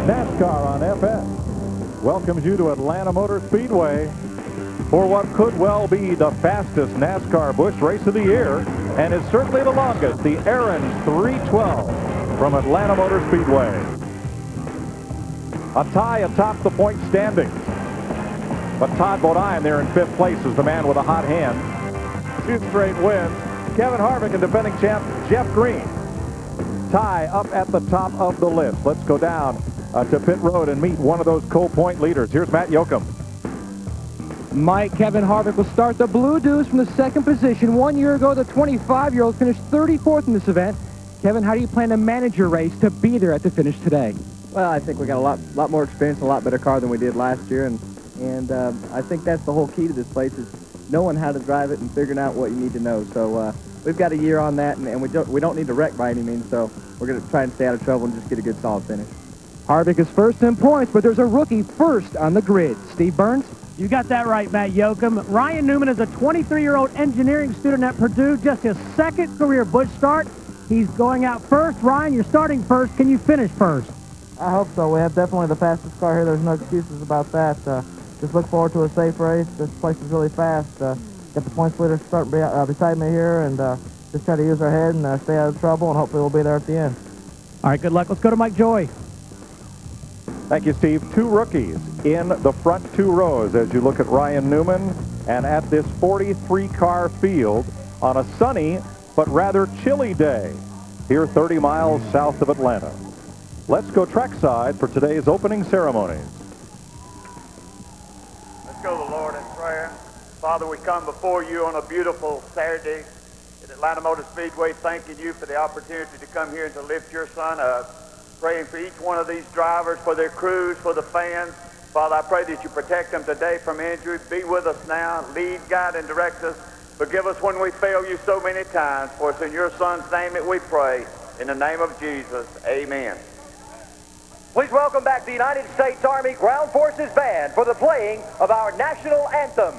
NASCAR on FS welcomes you to Atlanta Motor Speedway for what could well be the fastest NASCAR Busch race of the year, and is certainly the longest, the Aaron's 312 from Atlanta Motor Speedway. A tie atop the point standings, but Todd Bodine there in 5th place is the man with a hot hand. 2 straight wins. Kevin Harvick and defending champ Jeff Green tie up at the top of the list. Let's go down to pit road and meet one of those co-point leaders. Here's Matt Yoakum. Mike, Kevin Harvick will start the Blue Deuce from the 2nd position. 1 year ago, the 25-year-old finished 34th in this event. Kevin, how do you plan to manage your race to be there at the finish today? Well, I think we got a lot more experience, a lot better car than we did last year, and I think that's the whole key to this place, is knowing how to drive it and figuring out what you need to know. So we've got a year on that, and we don't need to wreck by any means, so we're going to try and stay out of trouble and just get a good solid finish. Harvick is first in points, but there's a rookie first on the grid. Steve Burns? You got that right, Matt Yoakum. Ryan Newman is a 23-year-old engineering student at Purdue, just his 2nd career Busch start. He's going out first. Ryan, you're starting first. Can you finish first? I hope so. We have definitely the fastest car here. There's no excuses about that. Just look forward to a safe race. This place is really fast. Got the points leader starting beside me here, and just try to use our head and stay out of trouble, and hopefully we'll be there at the end. All right, good luck. Let's go to Mike Joy. Thank you, Steve. 2 rookies in the front 2 rows as you look at Ryan Newman, and at this 43-car field on a sunny but rather chilly day here 30 miles south of Atlanta. Let's go trackside for today's opening ceremonies. Let's go to the Lord in prayer. Father, we come before you on a beautiful Saturday at Atlanta Motor Speedway, thanking you for the opportunity to come here and to lift your son up. Praying for each one of these drivers, for their crews, for the fans. Father, I pray that you protect them today from injury. Be with us now. Lead, guide, and direct us. Forgive us when we fail you so many times. For it's in your son's name that we pray. In the name of Jesus, amen. Please welcome back the United States Army Ground Forces Band for the playing of our national anthem.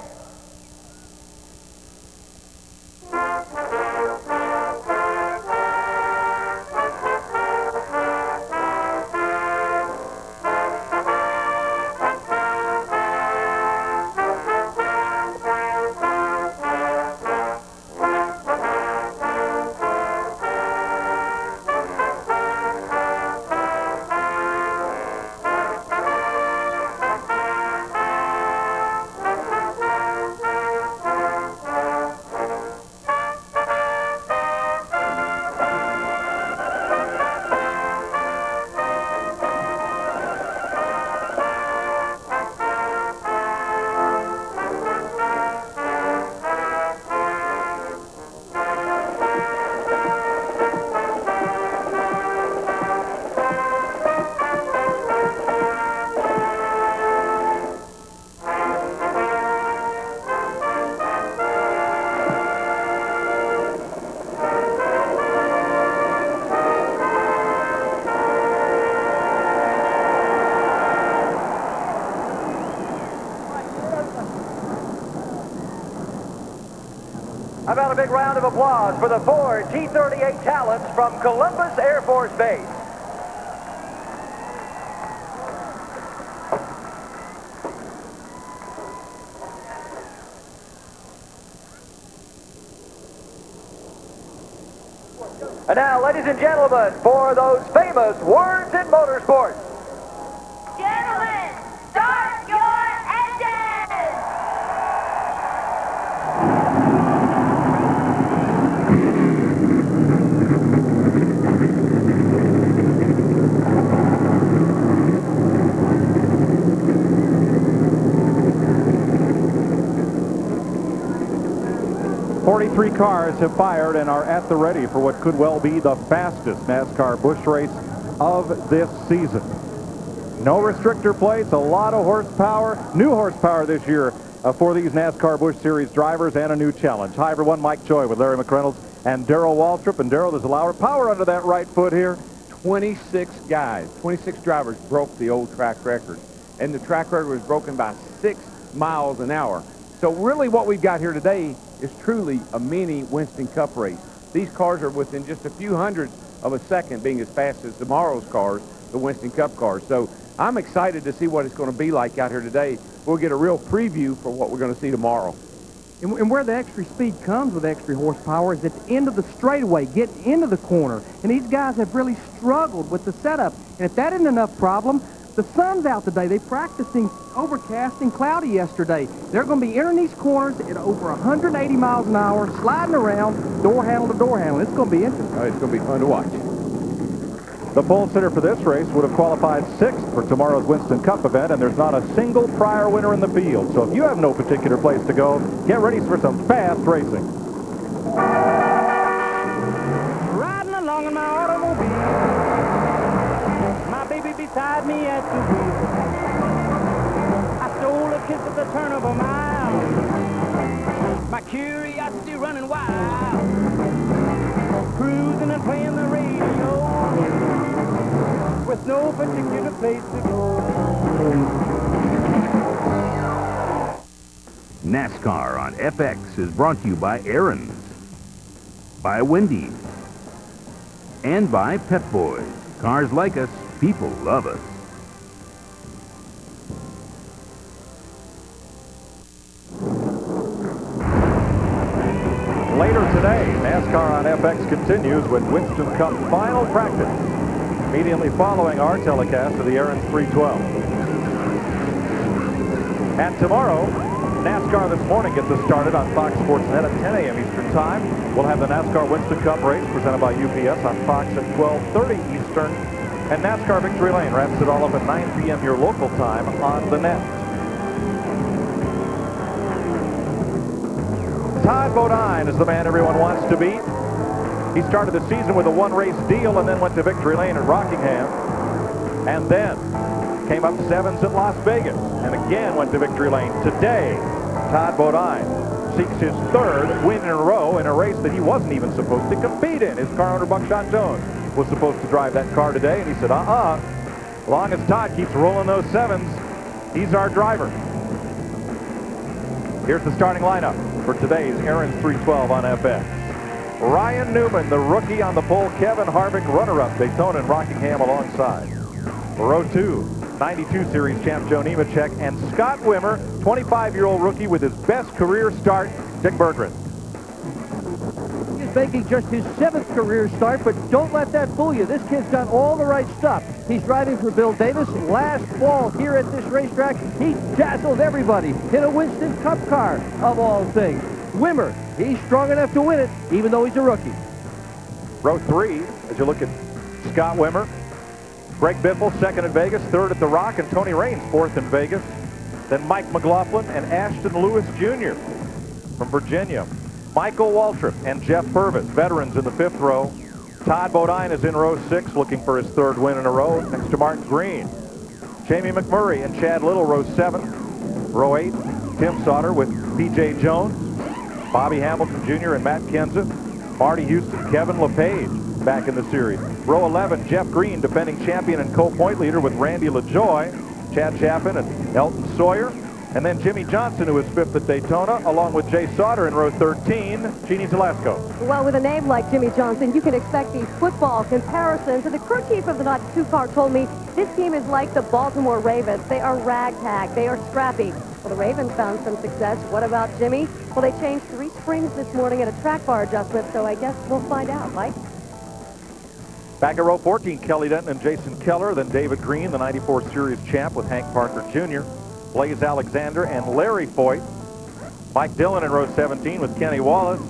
How about a big round of applause for the 4 T-38 talents from Columbus Air Force Base. And now, ladies and gentlemen, for those famous words in motorsports. Gentlemen, start your engines! 43 cars have fired and are at the ready for what could well be the fastest NASCAR Busch race of this season. No restrictor plates, a lot of horsepower, new horsepower this year for these NASCAR Busch Series drivers, and a new challenge. Hi everyone, Mike Joy with Larry McReynolds and Darrell Waltrip. And Darrell, there's a lot of power under that right foot here. 26 guys, 26 drivers broke the old track record. And the track record was broken by 6 miles an hour. So really what we've got here today is truly a mini Winston Cup race. These cars are within just a few hundredths of a second being as fast as tomorrow's cars, the Winston Cup cars. So I'm excited to see what it's going to be like out here today. We'll get a real preview for what we're going to see tomorrow. And where the extra speed comes with extra horsepower is at the end of the straightaway, getting into the corner. And these guys have really struggled with the setup. And if that isn't enough problem, the sun's out today. They practiced in overcast and cloudy yesterday. They're going to be entering these corners at over 180 miles an hour, sliding around, door handle to door handle. It's going to be interesting. It's going to be fun to watch. The pole sitter for this race would have qualified 6th for tomorrow's Winston Cup event, and there's not a single prior winner in the field. So if you have no particular place to go, get ready for some fast racing. Riding along in my automobile, my baby beside me at the wheel. I stole a kiss at the turn of a mile, my curiosity running wild, cruising and playing the radio, with no particular place to go. NASCAR on FX is brought to you by Aaron's, by Wendy's, and by Pet Boys. Cars like us, people love us. Later today, NASCAR on FX continues with Winston Cup final practice, immediately following our telecast of the Aaron's 312. And tomorrow, NASCAR This Morning gets us started on Fox Sports Net at 10 a.m. Eastern Time. We'll have the NASCAR Winston Cup race presented by UPS on Fox at 12:30 Eastern. And NASCAR Victory Lane wraps it all up at 9 p.m. your local time on the net. Todd Bodine is the man everyone wants to beat. He started the season with a one-race deal and then went to Victory Lane at Rockingham. And then came up 7s at Las Vegas and again went to Victory Lane. Today, Todd Bodine seeks his 3rd win in a row in a race that he wasn't even supposed to compete in. His car owner, Buckshot Jones, was supposed to drive that car today, and he said, as long as Todd keeps rolling those 7s, he's our driver. Here's the starting lineup for today's Aaron's 312 on FX. Ryan Newman, the rookie on the pole. Kevin Harvick, runner-up, Daytona and Rockingham alongside. Row 2, 92 Series champ Joe Nemechek, and Scott Wimmer, 25-year-old rookie with his best career start, Dick Berggren. He's making just his 7th career start, but don't let that fool you. This kid's got all the right stuff. He's driving for Bill Davis. Last fall here at this racetrack, he dazzled everybody in a Winston Cup car, of all things. Wimmer, he's strong enough to win it, even though he's a rookie. Row 3, as you look at Scott Wimmer, Greg Biffle, 2nd at Vegas, 3rd at the Rock, and Tony Raines, 4th in Vegas. Then Mike McLaughlin and Ashton Lewis Jr. from Virginia. Michael Waltrip and Jeff Purvis, veterans in the 5th row. Todd Bodine is in row 6, looking for his 3rd win in a row, next to Martin Green. Jamie McMurray and Chad Little, row 7. Row 8, Tim Sauter with P.J. Jones, Bobby Hamilton Jr. and Matt Kenseth, Marty Houston, Kevin LePage back in the series. Row 11, Jeff Green, defending champion and co-point leader with Randy LaJoy, Chad Chaffin and Elton Sawyer. And then Jimmy Johnson, who is 5th at Daytona, along with Jay Sauter in row 13, Jeannie Telasco. Well, with a name like Jimmy Johnson, you can expect these football comparisons. And the crew chief of the 92 car told me this team is like the Baltimore Ravens. They are ragtag. They are scrappy. Well, the Ravens found some success. What about Jimmy? Well, they changed 3 springs this morning at a track bar adjustment, so I guess we'll find out, Mike. Back at row 14, Kelly Denton and Jason Keller, then David Green, the 94 Series champ with Hank Parker Jr., Blaze Alexander and Larry Foyt. Mike Dillon in row 17 with Kenny Wallace,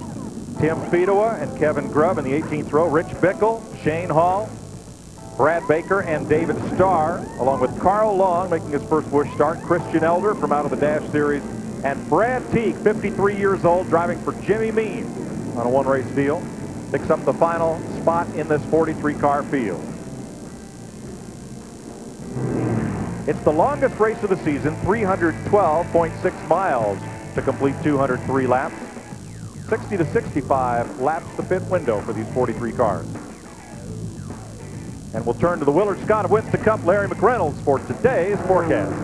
Tim Fedowa and Kevin Grubb in the 18th row, Rich Bickle, Shane Hall, Brad Baker and David Starr, along with Carl Long making his first Busch start, Christian Elder from out of the Dash Series, and Brad Teague, 53 years old, driving for Jimmy Mean on a one-race deal, picks up the final spot in this 43-car field. It's the longest race of the season, 312.6 miles to complete 203 laps. 60 to 65 laps the pit window for these 43 cars. And we'll turn to the Willard Scott of Winston Cup, Larry McReynolds, for today's forecast.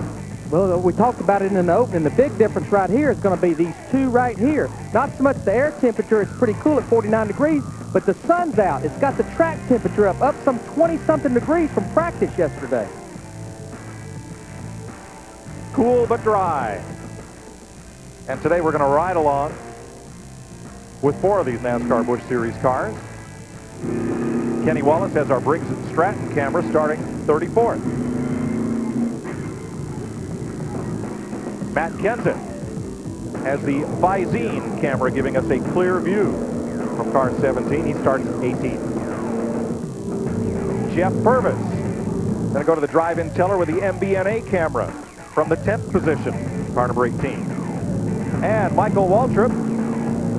Well, we talked about it in the opening. The big difference right here is going to be these 2 right here. Not so much the air temperature. It's pretty cool at 49 degrees, but the sun's out. It's got the track temperature up some 20-something degrees from practice yesterday. cool but dry. And today we're going to ride along with 4 of these NASCAR Busch Series cars. Kenny Wallace has our Briggs & Stratton camera starting 34th. Matt Kenseth has the Visine camera giving us a clear view from car 17. He starts 18th. Jeff Purvis going to go to the drive-in teller with the MBNA camera from the 10th position, car number 18. And Michael Waltrip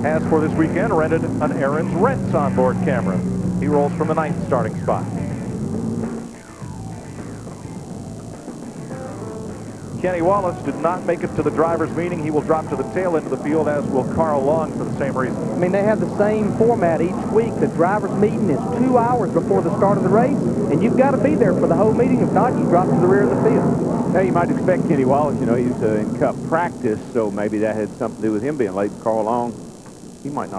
has for this weekend rented an Aaron's Rents onboard camera. He rolls from the 9th starting spot. Kenny Wallace did not make it to the driver's meeting. He will drop to the tail end of the field, as will Carl Long, for the same reason. I mean, they have the same format each week. The driver's meeting is 2 hours before the start of the race, and you've got to be there for the whole meeting. If not, you drop to the rear of the field. Now, you might expect Kenny Wallace, you know, he's in Cup practice, so maybe that had something to do with him being late. Carl Long, he might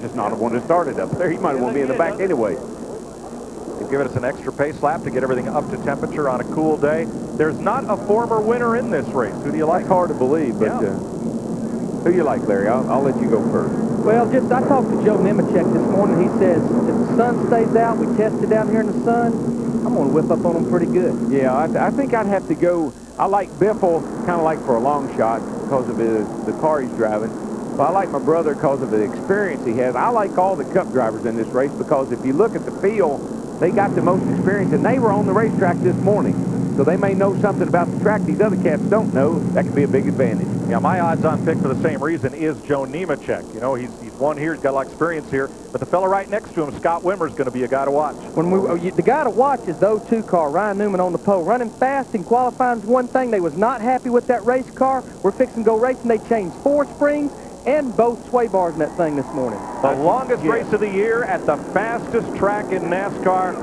just not have wanted to start it up there. He might want to be in the back anyway. They've given us an extra pace lap to get everything up to temperature on a cool day. There's not a former winner in this race. Who do you like? It's hard to believe, but who do you like, Larry? I'll let you go first. Well, I talked to Joe Nemechek this morning. He says if the sun stays out, we tested down here in the sun, I'm going to whip up on them pretty good. Yeah, I think I'd have to go. I like Biffle, kind of like for a long shot because of the car he's driving. But I like my brother because of the experience he has. I like all the Cup drivers in this race because if you look at the field, they got the most experience, and they were on the racetrack this morning. So they may know something about the track these other cats don't know. That could be a big advantage. Yeah, my odds-on pick for the same reason is Joe Nemechek. You know, he's won here, he's got a lot of experience here. But the fellow right next to him, Scott Wimmer, is going to be a guy to watch. The guy to watch is the 02 car, Ryan Newman on the pole. Running fast in qualifying is one thing. They was not happy with that race car. We're fixing to go racing. They changed 4 springs and both sway bars in that thing this morning. The longest race of the year at the fastest track in NASCAR.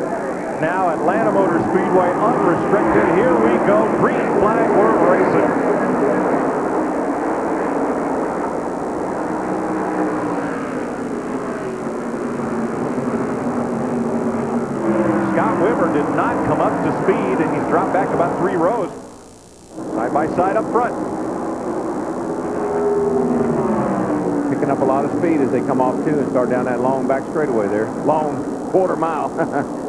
Now Atlanta Motor Speedway, unrestricted. Here we go. Green flag, we're racing. Scott Wimmer did not come up to speed, and he's dropped back about 3 rows. Side by side up front. Picking up a lot of speed as they come off too and start down that long back straightaway there. Long quarter mile.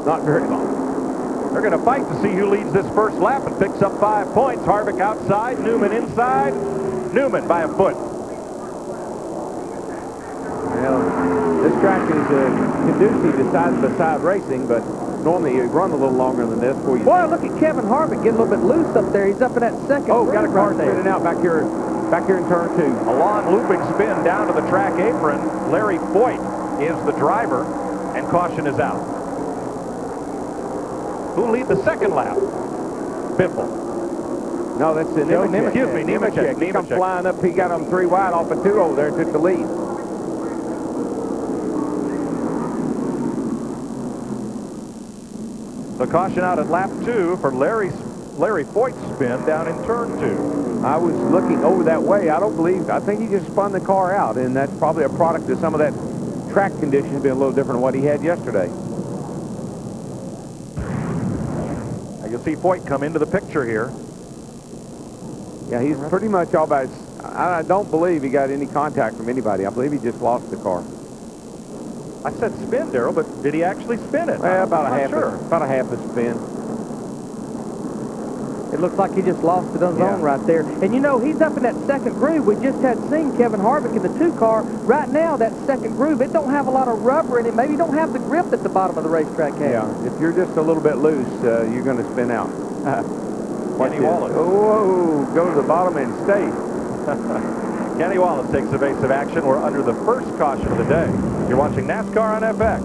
Not very long. They're going to fight to see who leads this first lap and picks up 5 points. Harvick outside, Newman inside. Newman by a foot. Well, this track is conducive to side-by-side racing, but normally you run a little longer than this. Boy, look at Kevin Harvick getting a little bit loose up there. He's up in that second. Oh, got a car spinning out back here in turn 2. A long looping spin down to the track apron. Larry Foyt is the driver, and caution is out. Who'll lead the second lap? Biffle. No, that's Nemechek. Excuse me, Nemechek. He come flying up. He got them 3 wide off a 2 over there and took the lead. So caution out at lap 2 for Larry Foyt's spin down in turn 2. I was looking over that way. I think he just spun the car out, and that's probably a product of some of that track conditions being a little different than what he had yesterday. Now you'll see Foyt come into the picture here. Yeah, he's pretty much all by. I don't believe he got any contact from anybody. I believe he just lost the car. I said spin, Darrell, but did he actually spin it? Well, about a half a spin. It looks like he just lost it on his own right there. And you know, he's up in that second groove. We just had seen Kevin Harvick in the 2 car. Right now, that second groove, it don't have a lot of rubber in it. Maybe don't have the grip at the bottom of the racetrack has. Yeah, if you're just a little bit loose, you're going to spin out. Kenny Wallace. Oh, go to the bottom and stay. Kenny Wallace takes evasive action. We're under the first caution of the day. You're watching NASCAR on FX.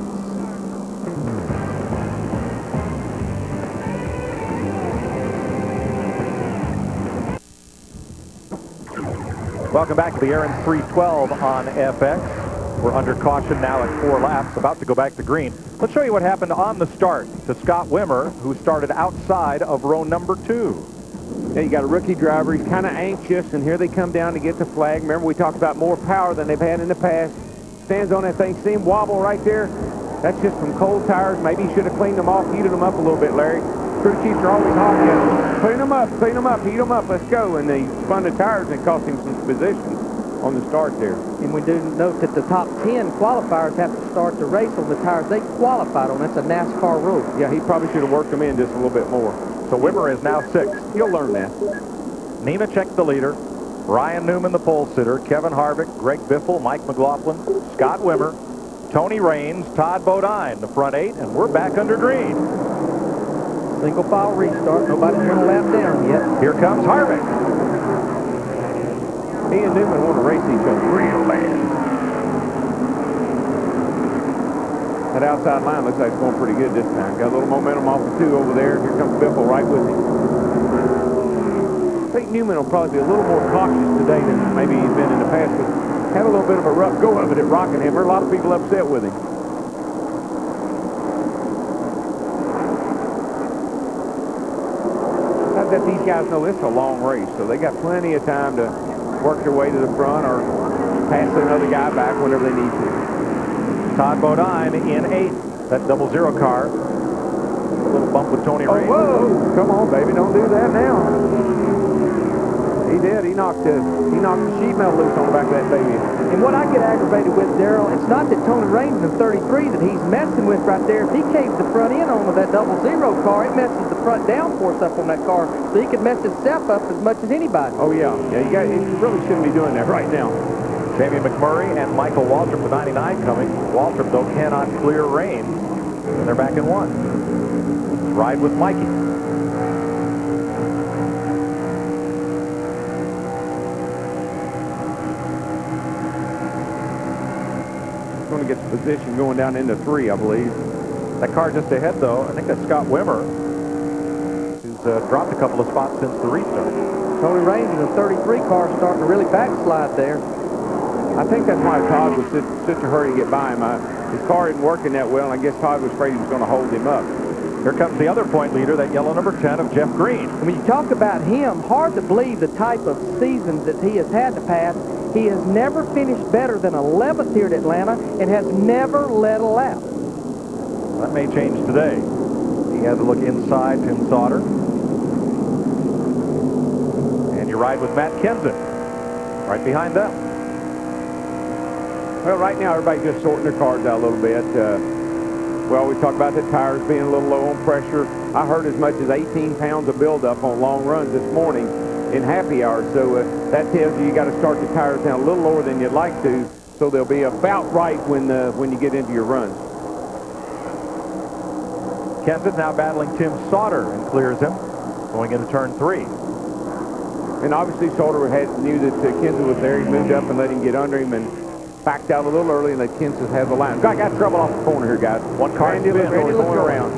Welcome back to the Aaron's 312 on FX. We're under caution now at 4 laps, about to go back to green. Let's show you what happened on the start to Scott Wimmer, who started outside of row number 2. Yeah, you got a rookie driver. He's kind of anxious, and here they come down to get the flag. Remember, we talked about more power than they've had in the past. Stands on that thing. See him wobble right there? That's just from cold tires. Maybe he should have cleaned them off, heated them up a little bit, Larry. Crew chiefs are always hot at clean them up, heat them up, let's go. And they spun the tires and it cost him some positions on the start there. And we do note that the top 10 qualifiers have to start the race on the tires they qualified on. That's a NASCAR rule. Yeah, he probably should have worked them in just a little bit more. So Wimmer is now 6th. He'll learn that. Nemechek the leader. Ryan Newman the pole sitter. Kevin Harvick, Greg Biffle, Mike McLaughlin, Scott Wimmer, Tony Raines, Todd Bodine, the front 8, and we're back under green. Single file restart. Nobody's going to lap down yet. Here comes Harvick. He and Newman want to race each other real bad. That outside line looks like it's going pretty good this time. Got a little momentum off the 2 over there. Here comes Biffle right with him. I think Newman will probably be a little more cautious today than maybe he's been in the past, but had a little bit of a rough go of it at Rockingham. A lot of people upset with him. Not that these guys know this is a long race, so they got plenty of time to work their way to the front or pass another guy back whenever they need to. Todd Bodine in 8th. That 00 car. A little bump with Tony Raines. Whoa! Come on, baby, don't do that now. He did. He knocked the sheet metal loose on the back of that baby. And what I get aggravated with, Darrell, it's not that Tony Raines in 33 that he's messing with right there. If he caves the front end on with that 00 car, it messes the front downforce up on that car, so he could mess himself up as much as anybody. Oh, yeah. Yeah, you really shouldn't be doing that right now. Jamie McMurray and Michael Waltrip, the 99 coming. Waltrip, though, cannot clear Raines. And they're back in 1. Ride with Mikey. Going to get the position going down into 3, I believe. That car just ahead, though, I think that's Scott Wimmer, who's dropped a couple of spots since the restart. Tony Raines in the 33 car starting to really backslide there. I think that's why Todd was such a hurry to get by him. His car isn't working that well, and I guess Todd was afraid he was going to hold him up. Here comes the other point leader, that yellow number 10 of Jeff Green. And when you talk about him, hard to believe the type of seasons that he has had to pass. He has never finished better than 11th here at Atlanta and has never led a lap. That may change today. He has a look inside Tim Sauter. And you ride with Matt Kenseth right behind them. Well, right now, everybody's just sorting their cars out a little bit. Well, we talked about the tires being a little low on pressure. I heard as much as 18 pounds of buildup on long runs this morning in happy hour. So that tells you got to start the tires down a little lower than you'd like to, so they'll be about right when you get into your runs. Kenseth now battling Tim Sauter and clears him, going into turn 3. And obviously Sauter knew that Kenseth was there. He moved up and let him get under him and backed out a little early and let Kenseth have the line. I got trouble off the corner here, guys. One car Randy going around.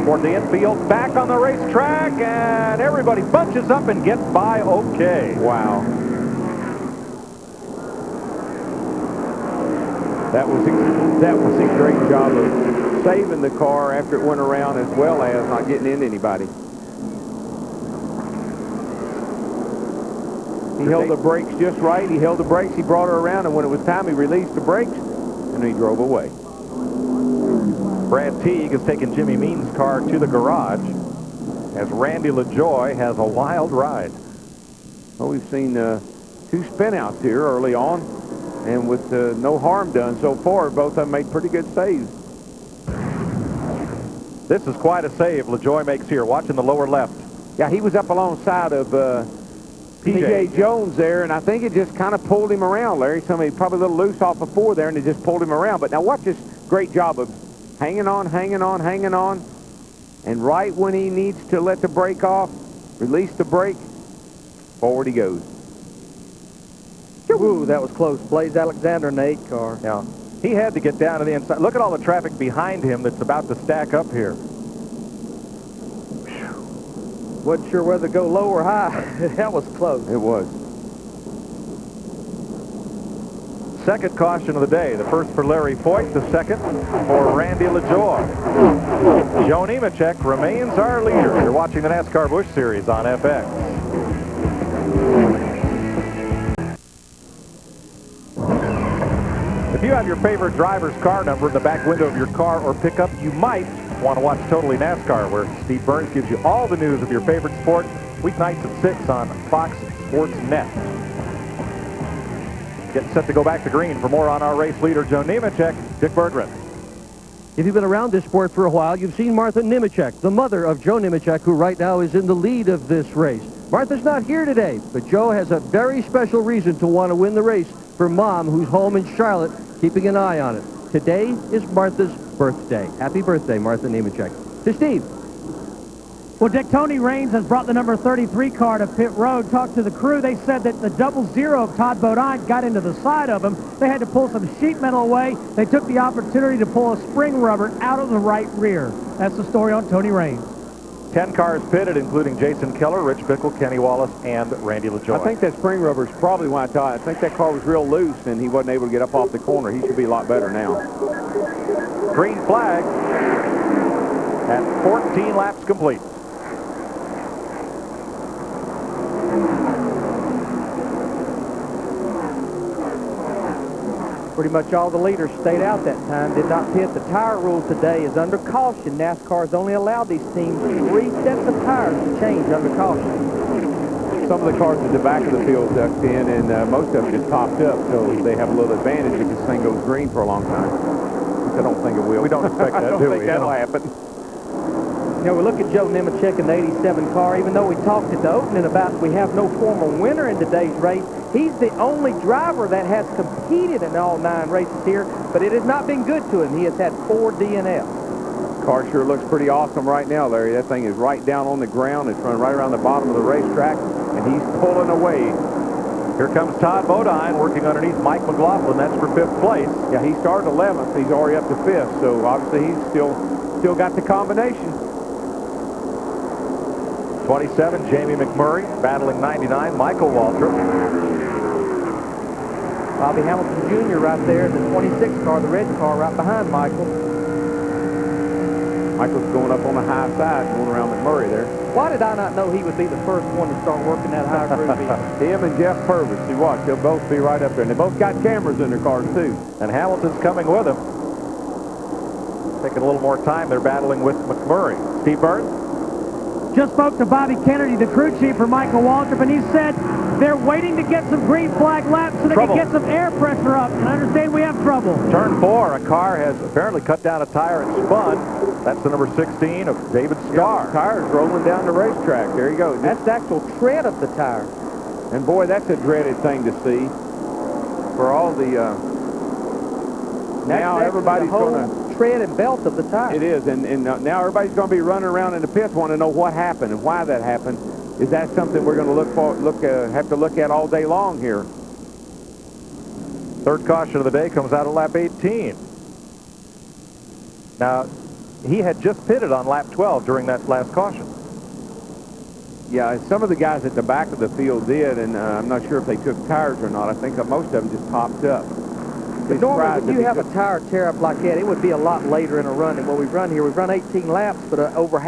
Toward the infield, back on the racetrack, and everybody bunches up and gets by okay. Wow. That was a great job of saving the car after it went around, as well as not getting into anybody. He held the brakes just right. He held the brakes. He brought her around, and when it was time, he released the brakes, and he drove away. Brad Teague has taken Jimmy Means' car to the garage as Randy LaJoy has a wild ride. Well, we've seen 2 spinouts here early on, and with no harm done so far, both of them made pretty good saves. This is quite a save LaJoy makes here. Watching the lower left. Yeah, he was up alongside of P.J. Jones there, and I think it just kind of pulled him around, Larry. Somebody probably a little loose off before there, and it just pulled him around. But now watch this great job of hanging on, and right when he needs to let the brake off, release the brake, forward he goes. Ooh, that was close. Blaze Alexander in the 8 car. Yeah. He had to get down to the inside. Look at all the traffic behind him that's about to stack up here. Wasn't sure whether to go low or high. That was close. It was. Second caution of the day. The first for Larry Foyt, the second for Randy LaJoy. Joe Nemechek remains our leader. You're watching the NASCAR Busch Series on FX. If you have your favorite driver's car number in the back window of your car or pickup, you might want to watch Totally NASCAR, where Steve Burns gives you all the news of your favorite sport, weeknights at 6 on Fox Sports Net. Getting set to go back to green. For more on our race leader, Joe Nemechek, Dick Berggren. If you've been around this sport for a while, you've seen Martha Nemechek, the mother of Joe Nemechek, who right now is in the lead of this race. Martha's not here today, but Joe has a very special reason to want to win the race for Mom, who's home in Charlotte, keeping an eye on it. Today is Martha's birthday. Happy birthday, Martha Nemechek. To Steve. Well, Dick, Tony Raines has brought the number 33 car to pit road. Talked to the crew. They said that the 00 of Todd Bodine got into the side of him. They had to pull some sheet metal away. They took the opportunity to pull a spring rubber out of the right rear. That's the story on Tony Raines. 10 cars pitted, including Jason Keller, Rich Bickle, Kenny Wallace, and Randy LaJoie. I think that spring rubber is probably why I think that car was real loose and he wasn't able to get up off the corner. He should be a lot better now. Green flag at 14 laps complete. Pretty much all the leaders stayed out that time, did not pit. The tire rule today is under caution. NASCAR has only allowed these teams 3 sets of tires to change under caution. Some of the cars at the back of the field ducked in, and most of them just popped up, so they have a little advantage if this thing goes green for a long time. Which I don't think it will. We don't expect that, I don't think that'll happen. You know, we look at Joe Nemechek in the 87 car, even though we talked at the opening about we have no former winner in today's race. He's the only driver that has competed in all 9 races here, but it has not been good to him. He has had 4 DNFs. Car sure looks pretty awesome right now, Larry. That thing is right down on the ground. It's running right around the bottom of the racetrack, and he's pulling away. Here comes Todd Bodine working underneath Mike McLaughlin. That's for 5th place. Yeah, he started 11th. He's already up to 5th, so obviously he's still got the combination. 27, Jamie McMurray, battling 99, Michael Waltrip. Bobby Hamilton Jr. right there in the 26 car, the red car right behind Michael. Michael's going up on the high side, going around McMurray there. Why did I not know he would be the first one to start working that high groove? Him and Jeff Purvis. You watch, they'll both be right up there. And they both got cameras in their cars, too. And Hamilton's coming with him. Taking a little more time. They're battling with McMurray. Steve Burns? Just spoke to Bobby Kennedy, the crew chief for Michael Waltrip, and he said they're waiting to get some green flag laps so they can get some air pressure up. And I understand we have trouble. Turn 4, a car has apparently cut down a tire and spun. That's the number 16 of David Starr. Yeah, tire's rolling down the racetrack. There you go. That's the actual tread of the tire. And boy, that's a dreaded thing to see. For all the now everybody's going to tread and belt of the tire. It is, and now everybody's going to be running around in the pits wanting to know what happened and why that happened. Is that something we're going to have to look at all day long here? Third caution of the day comes out at lap 18. Now, he had just pitted on lap 12 during that last caution. Yeah, some of the guys at the back of the field did, and I'm not sure if they took tires or not. I think most of them just popped up. But normally, when you have a tire tear up like that, it would be a lot later in a run than what we've run here. We've run 18 laps, but about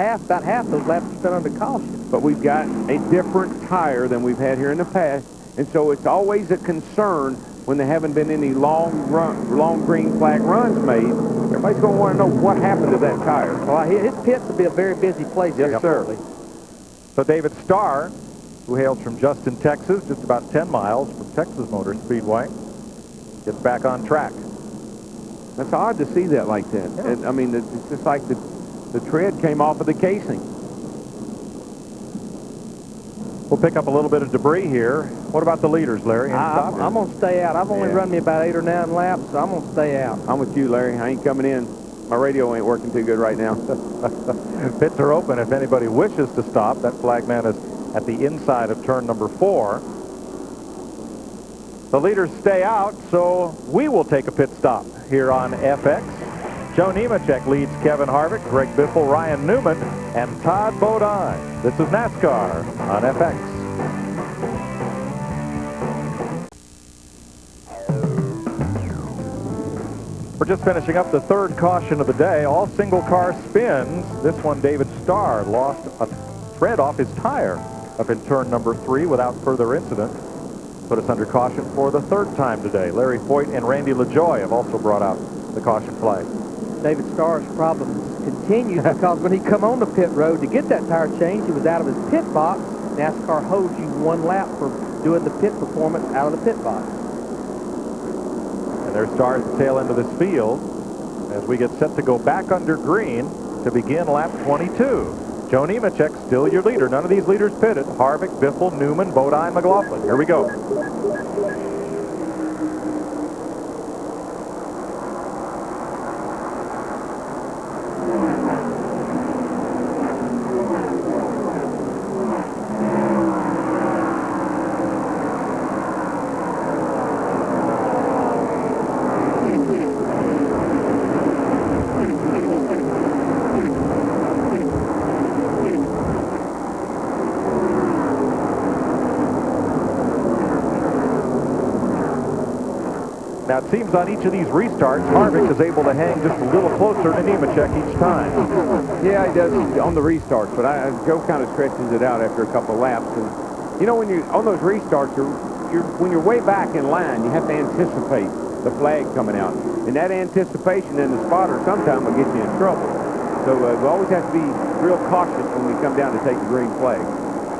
half those laps have been under caution. But we've got a different tire than we've had here in the past, and so it's always a concern when there haven't been any long green flag runs made. Everybody's going to want to know what happened to that tire. Well, his pits will be a very busy place. Yes, sir. So David Starr, who hails from Justin, Texas, just about 10 miles from Texas Motor Speedway, gets back on track. That's odd to see that like that. Yeah. And, I mean, it's just like the tread came off of the casing. We'll pick up a little bit of debris here. What about the leaders, Larry? I'm going to stay out. I've only run me about 8 or 9 laps, so I'm going to stay out. I'm with you, Larry. I ain't coming in. My radio ain't working too good right now. Pits are open if anybody wishes to stop. That flagman is at the inside of turn number 4. The leaders stay out, so we will take a pit stop here on FX. Joe Nemechek leads Kevin Harvick, Greg Biffle, Ryan Newman, and Todd Bodine. This is NASCAR on FX. We're just finishing up the third caution of the day. All single car spins. This one, David Starr lost a thread off his tire up in turn number 3 without further incident. Put us under caution for the third time today. Larry Foyt and Randy LaJoie have also brought out the caution flag. David Starr's problems continued because when he come on the pit road to get that tire change, he was out of his pit box. NASCAR holds you 1 lap for doing the pit performance out of the pit box. And there's Starr at the tail end of this field as we get set to go back under green to begin lap 22. Joe Nemechek still your leader. None of these leaders pitted. Harvick, Biffle, Newman, Bodine, McLaughlin. Here we go. Now, it seems on each of these restarts, Harvick is able to hang just a little closer to Nemechek each time. Yeah, he does on the restarts, but Joe kind of stretches it out after a couple of laps. And, you know, when you on those restarts, when you're way back in line, you have to anticipate the flag coming out. And that anticipation in the spotter sometimes will get you in trouble. So we always have to be real cautious when we come down to take the green flag.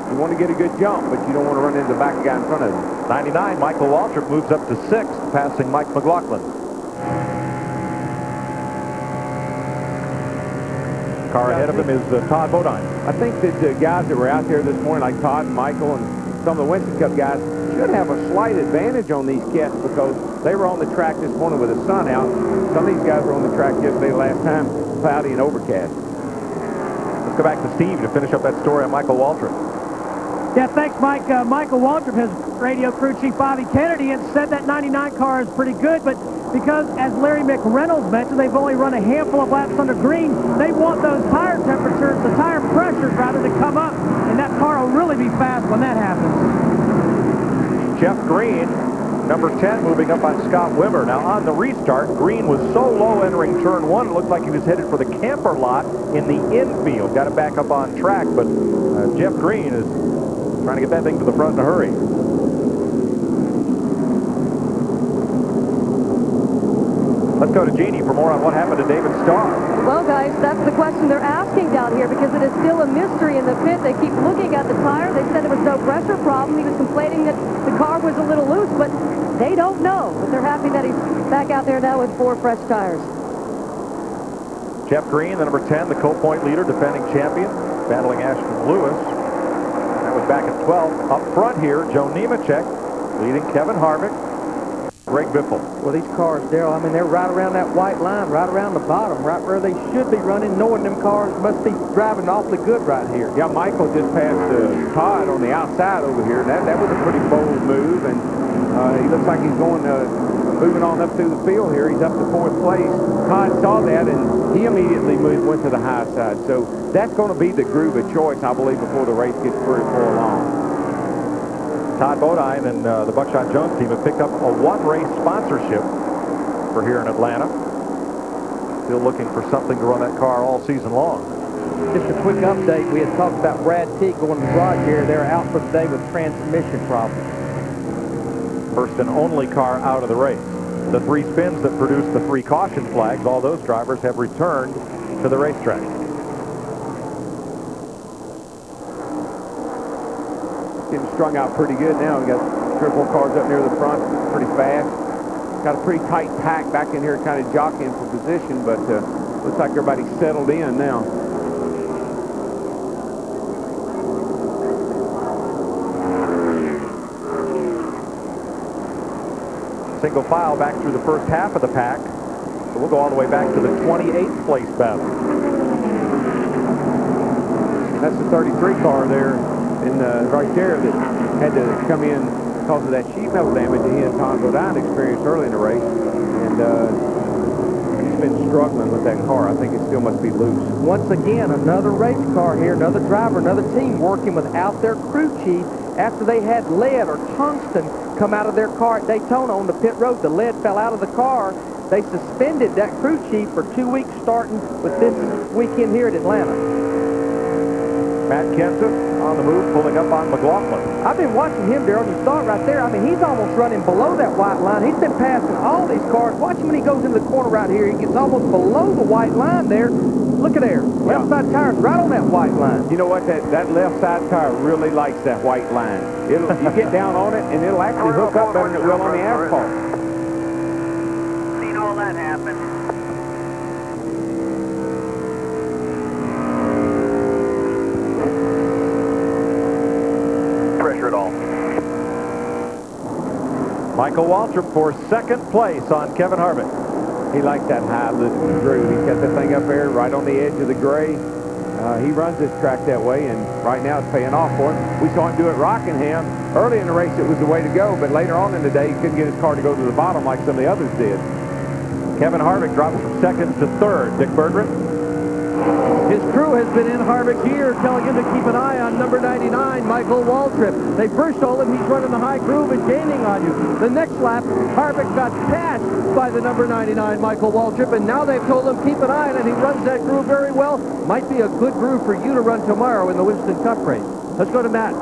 You want to get a good jump, but you don't want to run into the back guy in front of you. 99, Michael Waltrip moves up to 6th, passing Mike McLaughlin. Car ahead of him is Todd Bodine. I think that the guys that were out there this morning, like Todd and Michael and some of the Winston Cup guys, should have a slight advantage on these cats because they were on the track this morning with the sun out. Some of these guys were on the track yesterday last time, cloudy and overcast. Let's go back to Steve to finish up that story on Michael Waltrip. Yeah, thanks, Mike. Michael Waltrip, his radio crew chief Bobby Kennedy, and said that 99 car is pretty good, but because, as Larry McReynolds mentioned, they've only run a handful of laps under green, they want those tire temperatures, the tire pressures, rather, to come up, and that car will really be fast when that happens. Jeff Green, number 10, moving up on Scott Wimmer. Now, on the restart, Green was so low entering turn 1, it looked like he was headed for the camper lot in the infield. Got it back up on track, but Jeff Green is trying to get that thing to the front in a hurry. Let's go to Jeannie for more on what happened to David Starr. Well, guys, that's the question they're asking down here because it is still a mystery in the pit. They keep looking at the tire. They said there was no pressure problem. He was complaining that the car was a little loose, but they don't know. But they're happy that he's back out there now with 4 fresh tires. Jeff Green, the number 10, the co-point leader, defending champion, battling Ashton Lewis. That was back at 12. Up front here, Joe Nemechek leading Kevin Harvick, Greg Biffle. Well, these cars, Darrell, I mean, they're right around that white line, right around the bottom, right where they should be running, knowing them cars must be driving awfully good right here. Yeah, Michael just passed Todd on the outside over here. That was a pretty bold move, and he looks like he's going moving on up through the field here. He's up to 4th place. Todd saw that, and he immediately went to the high side. So that's going to be the groove of choice, I believe, before the race gets pretty far along. Todd Bodine and the Buckshot Jones team have picked up a 1-race sponsorship for here in Atlanta. Still looking for something to run that car all season long. Just a quick update. We had talked about Brad Teague going to the garage here. They're out for the day with transmission problems. First and only car out of the race. The 3 spins that produced the 3 caution flags, all those drivers have returned to the racetrack. Getting strung out pretty good now. We got 3 or 4 cars up near the front, pretty fast. Got a pretty tight pack back in here, kind of jockeying for position, but looks like everybody's settled in now. Single file back through the first half of the pack. So we'll go all the way back to the 28th place battle. That's the 33 car there. Right there that had to come in because of that sheet metal damage that he and Tom Bodine experienced early in the race. And he's been struggling with that car. I think it still must be loose. Once again, another race car here, another driver, another team working without their crew chief after they had lead or tungsten come out of their car at Daytona on the pit road. The lead fell out of the car. They suspended that crew chief for 2 weeks starting with this weekend here at Atlanta. Matt Kenseth on the move, pulling up on McLaughlin. I've been watching him, Darrell. You saw it right there. I mean, he's almost running below that white line. He's been passing all these cars. Watch him when he goes into the corner right here. He gets almost below the white line there. Look at there. Left side tire's right on that white line. You know what? That left side tire really likes that white line. You get down on it, and it'll actually hook up better than it will on the asphalt. Seen all that happen. Pressure at all. Michael Waltrip for second place on Kevin Harvick. He likes that high lifting groove. He's got the thing up there right on the edge of the gray. He runs this track that way, and right now it's paying off for him. We saw him do it at Rockingham. Early in the race, it was the way to go, but later on in the day, he couldn't get his car to go to the bottom like some of the others did. Kevin Harvick drops from second to third. Dick Berggren. His crew has been in Harvick's ear, telling him to keep an eye on number 99, Michael Waltrip. They first told him he's running the high groove and gaining on you. The next lap, Harvick got passed by the number 99, Michael Waltrip, and now they've told him keep an eye on it. He runs that groove very well. Might be a good groove for you to run tomorrow in the Winston Cup race. Let's go to Matt.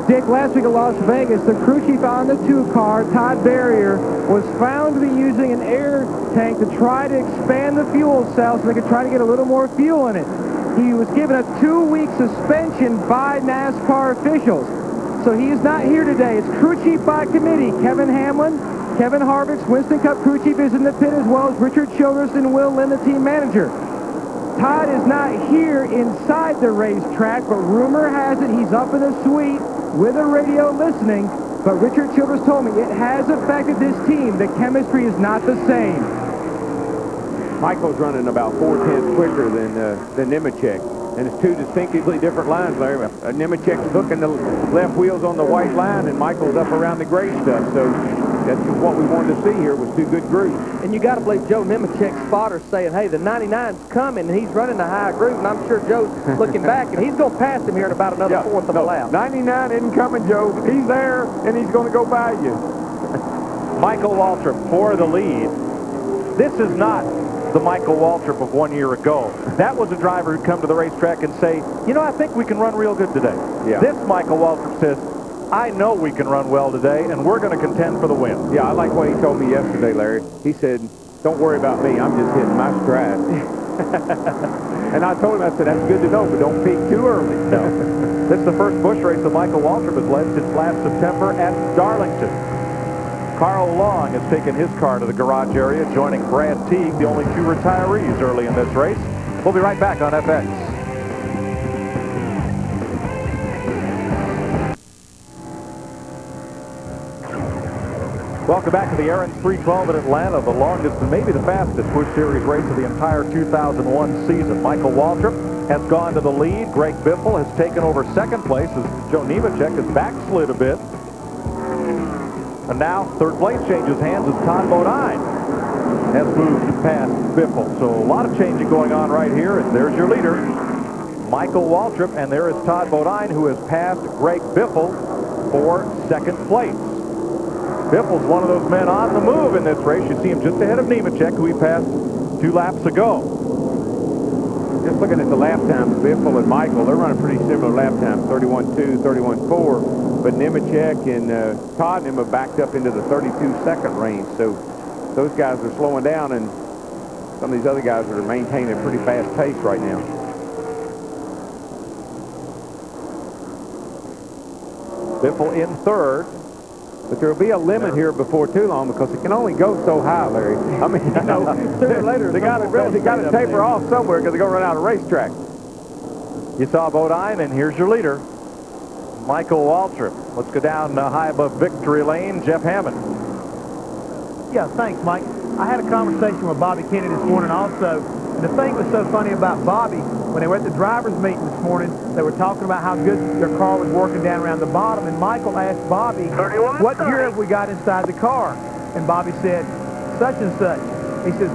Dick, last week at Las Vegas, the crew chief on the 2 car, Todd Barrier, was found to be using an air tank to try to expand the fuel cell so they could try to get a little more fuel in it. He was given a 2-week suspension by NASCAR officials. So he is not here today. It's crew chief by committee. Kevin Hamlin, Kevin Harvick's Winston Cup crew chief is in the pit, as well as Richard Childress and Will Lynn, the team manager. Todd is not here inside the racetrack, but rumor has it he's up in a suite with a radio listening. But Richard Childress told me it has affected this team. The chemistry is not the same. Michael's running about 4/10 quicker than Nemechek, and it's 2 distinctively different lines, Larry. Nemechek's hooking the left wheels on the white line, and Michael's up around the gray stuff. So that's what we wanted to see here was 2 good grooves. And you got to believe Joe Nemechek's spotter saying, hey, the 99's coming, and he's running the high groove, and I'm sure Joe's looking back, and he's going to pass him here in about another fourth of a lap. 99 isn't coming, Joe. He's there, and he's going to go by you. Michael Waltrip for the lead. This is not the Michael Waltrip of 1 year ago. That was a driver who'd come to the racetrack and say, you know, I think we can run real good today. Yeah. This Michael Waltrip says, I know we can run well today, and we're going to contend for the win. Yeah, I like what he told me yesterday, Larry. He said, don't worry about me. I'm just hitting my stride. And I told him, I said, that's good to know, but don't peak too early. No. This is the first Busch race that Michael Waltrip has led since last September at Darlington. Carl Long has taken his car to the garage area, joining Brad Teague, the only 2 retirees early in this race. We'll be right back on FX. Welcome back to the Aaron's 312 in Atlanta, the longest and maybe the fastest Busch Series race of the entire 2001 season. Michael Waltrip has gone to the lead. Greg Biffle has taken over second place as Joe Nemechek has backslid a bit. And now third place changes hands as Todd Bodine has moved past Biffle. So a lot of changing going on right here. And there's your leader, Michael Waltrip. And there is Todd Bodine, who has passed Greg Biffle for second place. Biffle's one of those men on the move in this race. You see him just ahead of Nemechek, who he passed 2 laps ago. Just looking at the lap times, Biffle and Michael, they're running pretty similar lap times, 31.2, 31.4. But Nemechek and Todd and him have backed up into the 32-second range. So those guys are slowing down, and some of these other guys are maintaining a pretty fast pace right now. Biffle in third. But there will be a limit here before too long because it can only go so high, Larry. I mean, you know, sooner or later they got to taper off somewhere because they're going to run out of racetrack. You saw Bodine, and here's your leader, Michael Waltrip. Let's go down high above victory lane. Jeff Hammond. Yeah, thanks, Mike. I had a conversation with Bobby Kennedy this morning also. And the thing that was so funny about Bobby, when they were at the driver's meeting this morning, they were talking about how good their car was working down around the bottom. And Michael asked Bobby, what gear have we got inside the car? And Bobby said, such and such. He says,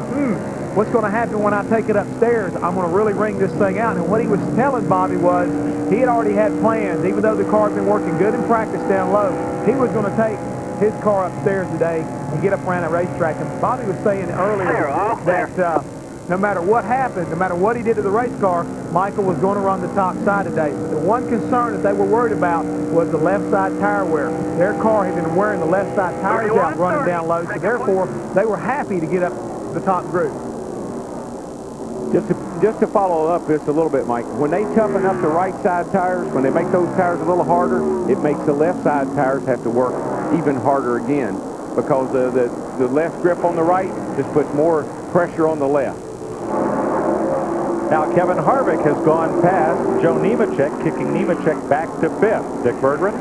what's going to happen when I take it upstairs? I'm going to really wring this thing out. And what he was telling Bobby was he had already had plans, even though the car had been working good in practice down low. He was going to take his car upstairs today and get up around the racetrack. And Bobby was saying earlier that no matter what happened, no matter what he did to the race car, Michael was going to run the top side today. The one concern that they were worried about was the left side tire wear. Their car had been wearing the left side tires out running down low, so therefore they were happy to get up the top group. Just to follow up this a little bit, Mike, when they toughen up the right side tires, when they make those tires a little harder, it makes the left side tires have to work even harder again because the left grip on the right just puts more pressure on the left. Now Kevin Harvick has gone past Joe Nemechek, kicking Nemechek back to 5th. Dick Berggren.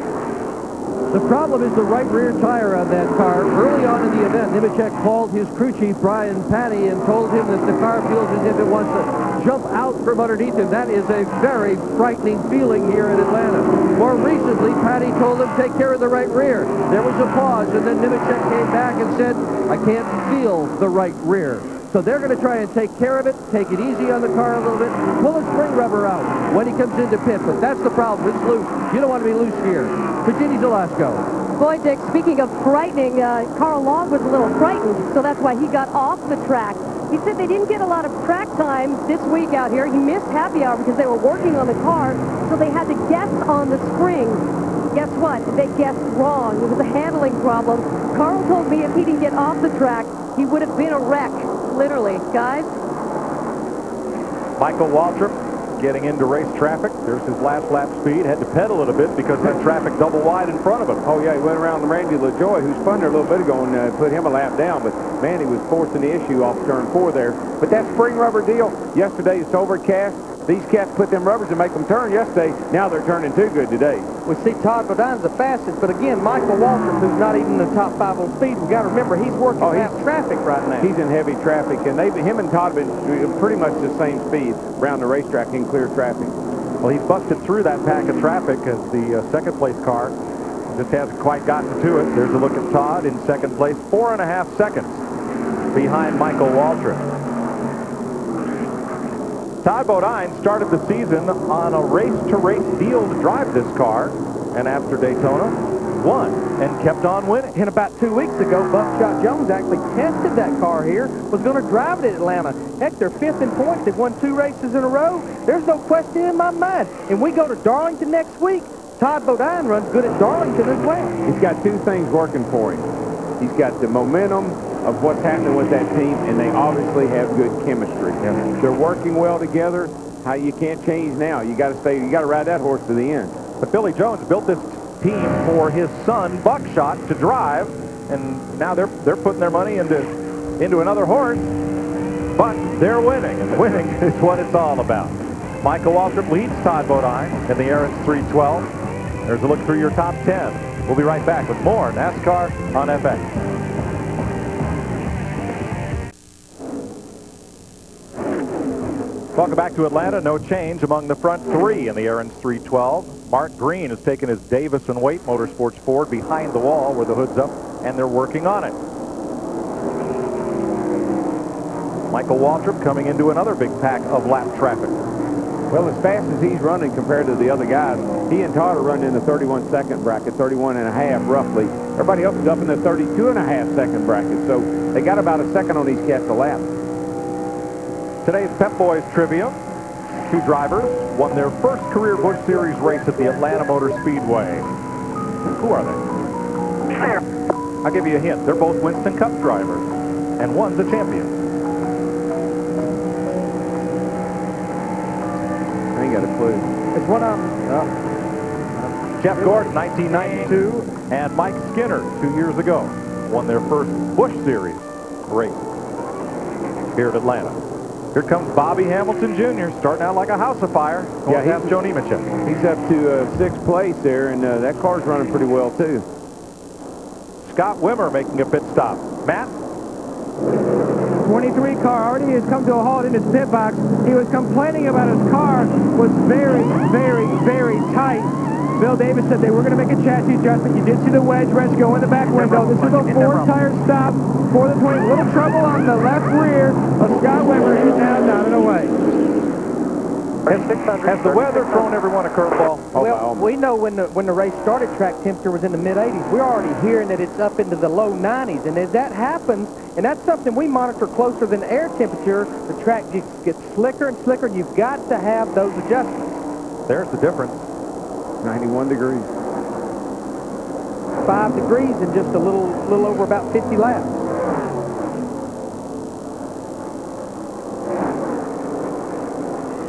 The problem is the right rear tire on that car. Early on in the event, Nemechek called his crew chief, Brian Patty, and told him that the car feels as if it wants to jump out from underneath him. That is a very frightening feeling here in Atlanta. More recently, Patty told him, take care of the right rear. There was a pause, and then Nemechek came back and said, I can't feel the right rear. So they're going to try and take care of it, take it easy on the car a little bit, pull the spring rubber out when he comes into pit. But that's the problem. It's loose. You don't want to be loose here. Virginia Zelasco. Boy, Dick, speaking of frightening, Carl Long was a little frightened, so that's why he got off the track. He said they didn't get a lot of track time this week out here. He missed happy hour because they were working on the car, so they had to guess on the spring. Guess what? They guessed wrong. It was a handling problem. Carl told me if he didn't get off the track, he would have been a wreck, literally. Guys? Michael Waltrip getting into race traffic. There's his last lap speed. Had to pedal it a bit because that traffic double wide in front of him. Oh, yeah, he went around the Randy LaJoy, who spun there a little bit ago, and put him a lap down. But, man, he was forcing the issue off turn 4 there. But that spring rubber deal, yesterday it's overcast. These cats put them rubbers to make them turn yesterday. Now they're turning too good today. We see Todd Bodine's the fastest, but again, Michael Waltrip, who's not even in the top 5 on speed, we got to remember he's working out traffic right now. He's in heavy traffic, and him and Todd have been pretty much the same speed around the racetrack in clear traffic. Well, he's busted through that pack of traffic as the second place car just hasn't quite gotten to it. There's a look at Todd in second place, 4.5 seconds behind Michael Waltrip. Todd Bodine started the season on a race-to-race deal to drive this car, and after Daytona, won and kept on winning. And about 2 weeks ago, Buckshot Jones actually tested that car here, was going to drive it at Atlanta. Heck, they're 5th in points. They've won 2 races in a row. There's no question in my mind. And we go to Darlington next week. Todd Bodine runs good at Darlington as well. He's got 2 things working for him. He's got the momentum of what's happening with that team, and they obviously have good chemistry. Yeah. They're working well together. How you can't change now. You got to ride that horse to the end. But Billy Jones built this team for his son Buckshot to drive, and now they're putting their money into another horse. But they're winning, and winning is what it's all about. Michael Waltrip leads Todd Bodine in the Aaron's 312. There's a look through your top 10. We'll be right back with more NASCAR on FX. Welcome back to Atlanta. No change among the front 3 in the Aaron's 312. Mark Green has taken his Davis & Waite Motorsports Ford behind the wall where the hood's up, and they're working on it. Michael Waltrip coming into another big pack of lap traffic. Well, as fast as he's running compared to the other guys, he and Todd are running in the 31-second bracket, 31.5 roughly. Everybody else is up in the 32.5-second bracket, so they got about a second on these cats a lap. Today's Pep Boys trivia. 2 drivers won their first career Busch Series race at the Atlanta Motor Speedway. Who are they? I'll give you a hint. They're both Winston Cup drivers, and one's a champion. I ain't got a clue. It's one of them. Jeff Gordon, 1992, and Mike Skinner, 2 years ago, won their first Busch Series race here at Atlanta. Here comes Bobby Hamilton Jr. starting out like a house of fire. Yeah, he's Joe Nemechek. He's up to 6th place there, and that car's running pretty well, too. Scott Wimmer making a pit stop. Matt? 23 car already has come to a halt in his pit box. He was complaining about his car was very, very, very tight. Bill Davis said they were going to make a chassis adjustment. You did see the wedge wrench go in the back window. This is a 4-tire stop for the 20. Little trouble on the left rear of Scott Wimmer. He's now down and away. Has the weather thrown everyone a curveball? Well, we know when the race started, track temperature was in the mid-80s. We're already hearing that it's up into the low 90s, and as that happens, and that's something we monitor closer than air temperature, the track gets slicker and slicker, and you've got to have those adjustments. There's the difference. 91 degrees. 5 degrees in just a little over about 50 laps.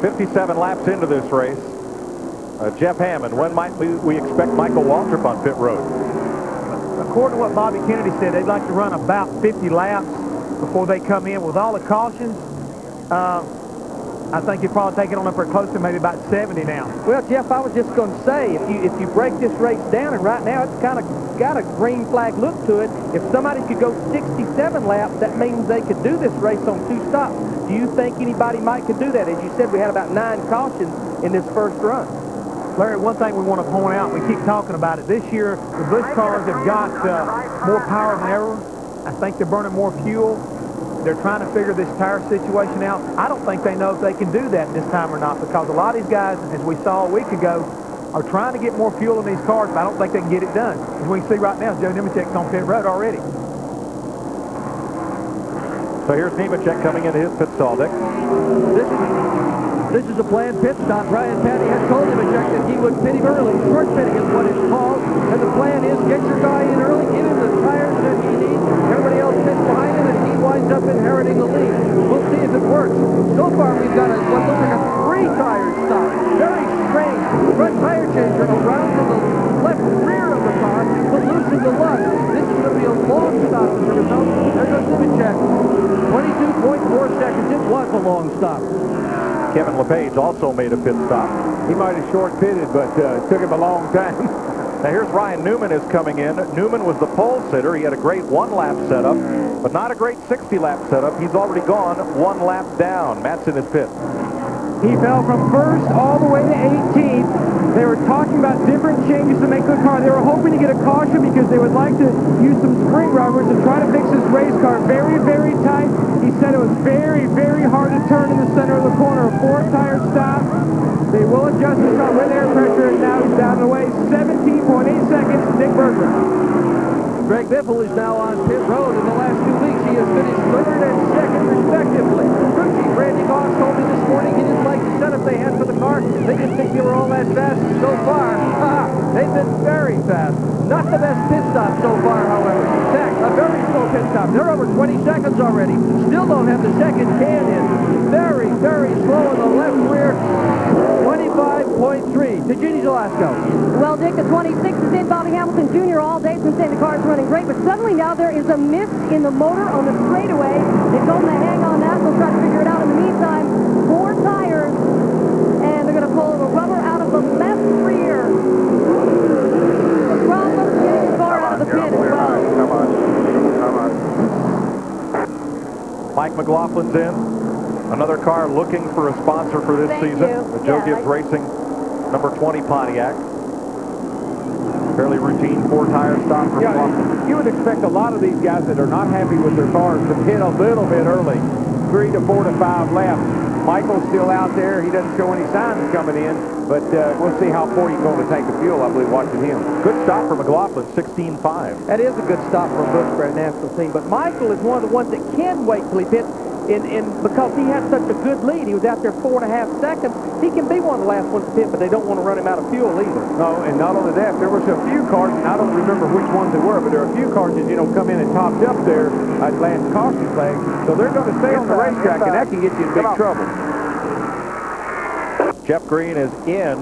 "57 laps into this race. Jeff Hammond, when might we expect Michael Waltrip on pit road?" According to what Bobby Kennedy said, they'd like to run about 50 laps before they come in. With all the cautions, I think you'd probably take it on up there close to maybe about 70 now. Well, Jeff, I was just going to say, if you break this race down, and right now it's kind of got a green flag look to it, if somebody could go 67 laps, that means they could do this race on 2 stops. Do you think anybody might could do that? As you said, we had about 9 cautions in this first run. Larry, one thing we want to point out, we keep talking about it, this year the Busch cars have got more power than ever. I think they're burning more fuel. They're trying to figure this tire situation out. I don't think they know if they can do that this time or not, because a lot of these guys, as we saw a week ago, are trying to get more fuel in these cars, but I don't think they can get it done. As we can see right now, Joe Nemechek's on pit road already. So here's Nemechek coming into his pit stall, Dick. This is a planned pit stop. Brian Patty had told Nemechek that he would pit him early. Short pitting is what it's called. And the plan is get your guy in early, give him the tires that he needs. Everybody else pits behind him, and he winds up inheriting the lead. We'll see if it works. So far, we've got what looks like a 3-tire stop. Very strange. Front tire changer around to the left rear of the car to loosen the lug. This is going to be a long stop as a result. There goes Nemechek. 22.4 seconds. It was a long stop. Kevin LePage also made a pit stop. He might have short-pitted, but it took him a long time. Now here's Ryan Newman is coming in. Newman was the pole sitter. He had a great 1-lap setup, but not a great 60-lap setup. He's already gone 1 lap down. Matt's in his pit. He fell from first all the way to 18th. They were talking about different changes to make the car. They were hoping to get a caution because they would like to use some spring rubbers and try to fix his race car very, very tight. He said it was very, very hard to turn in the center of the corner. A 4-tire stop. They will adjust his car with air pressure, and now he's down the way. 17.8 seconds, Nick Berger. Greg Biffle is now on pit road. In the last 2 weeks, he has finished 3rd and 2nd, respectively. Crew chief Randy Goss told me this morning he didn't like the setup they had for the car. They didn't think they were all that fast. So far, they've been very fast. Not the best pit stop so far, however. In fact, a very slow pit stop. They're over 20 seconds already. Still don't have the second can in. Very, very slow in the left rear. 25.3. To Jeannie Velasco. Well, Dick, the 26 is in. Bobby Hamilton Jr. all day been saying the car's running great, but suddenly now there is a miss in the motor on the straightaway. They told him to hang on that. They'll try to figure it out. In the meantime, 4 tires, and they're going to pull the rubber out of the left rear. The problem is getting the car out of the pit as well. Come on. Mike McLaughlin's in. Another car looking for a sponsor for this season. The Joe Gibbs Racing number 20 Pontiac. Fairly routine 4-tire stop for McLaughlin. You would expect a lot of these guys that are not happy with their cars to pit a little bit early. 3 to 4 to 5 laps. Michael's still out there. He doesn't show any signs of coming in, but we'll see how far he's going to take the fuel, I believe, watching him. Good stop for McLaughlin, 16.5. That is a good stop for a Busch for a national team, but Michael is one of the ones that can wait till he pits. Because he had such a good lead, he was out there 4.5 seconds. He can be one of the last ones to pit, but they don't want to run him out of fuel either. No, and not only that, there was a few cars, and I don't remember which ones they were, but there are a few cars that, come in and topped up there at last caution flag. So they're going to stay on the racetrack, and that can get you in big trouble. Jeff Green is in.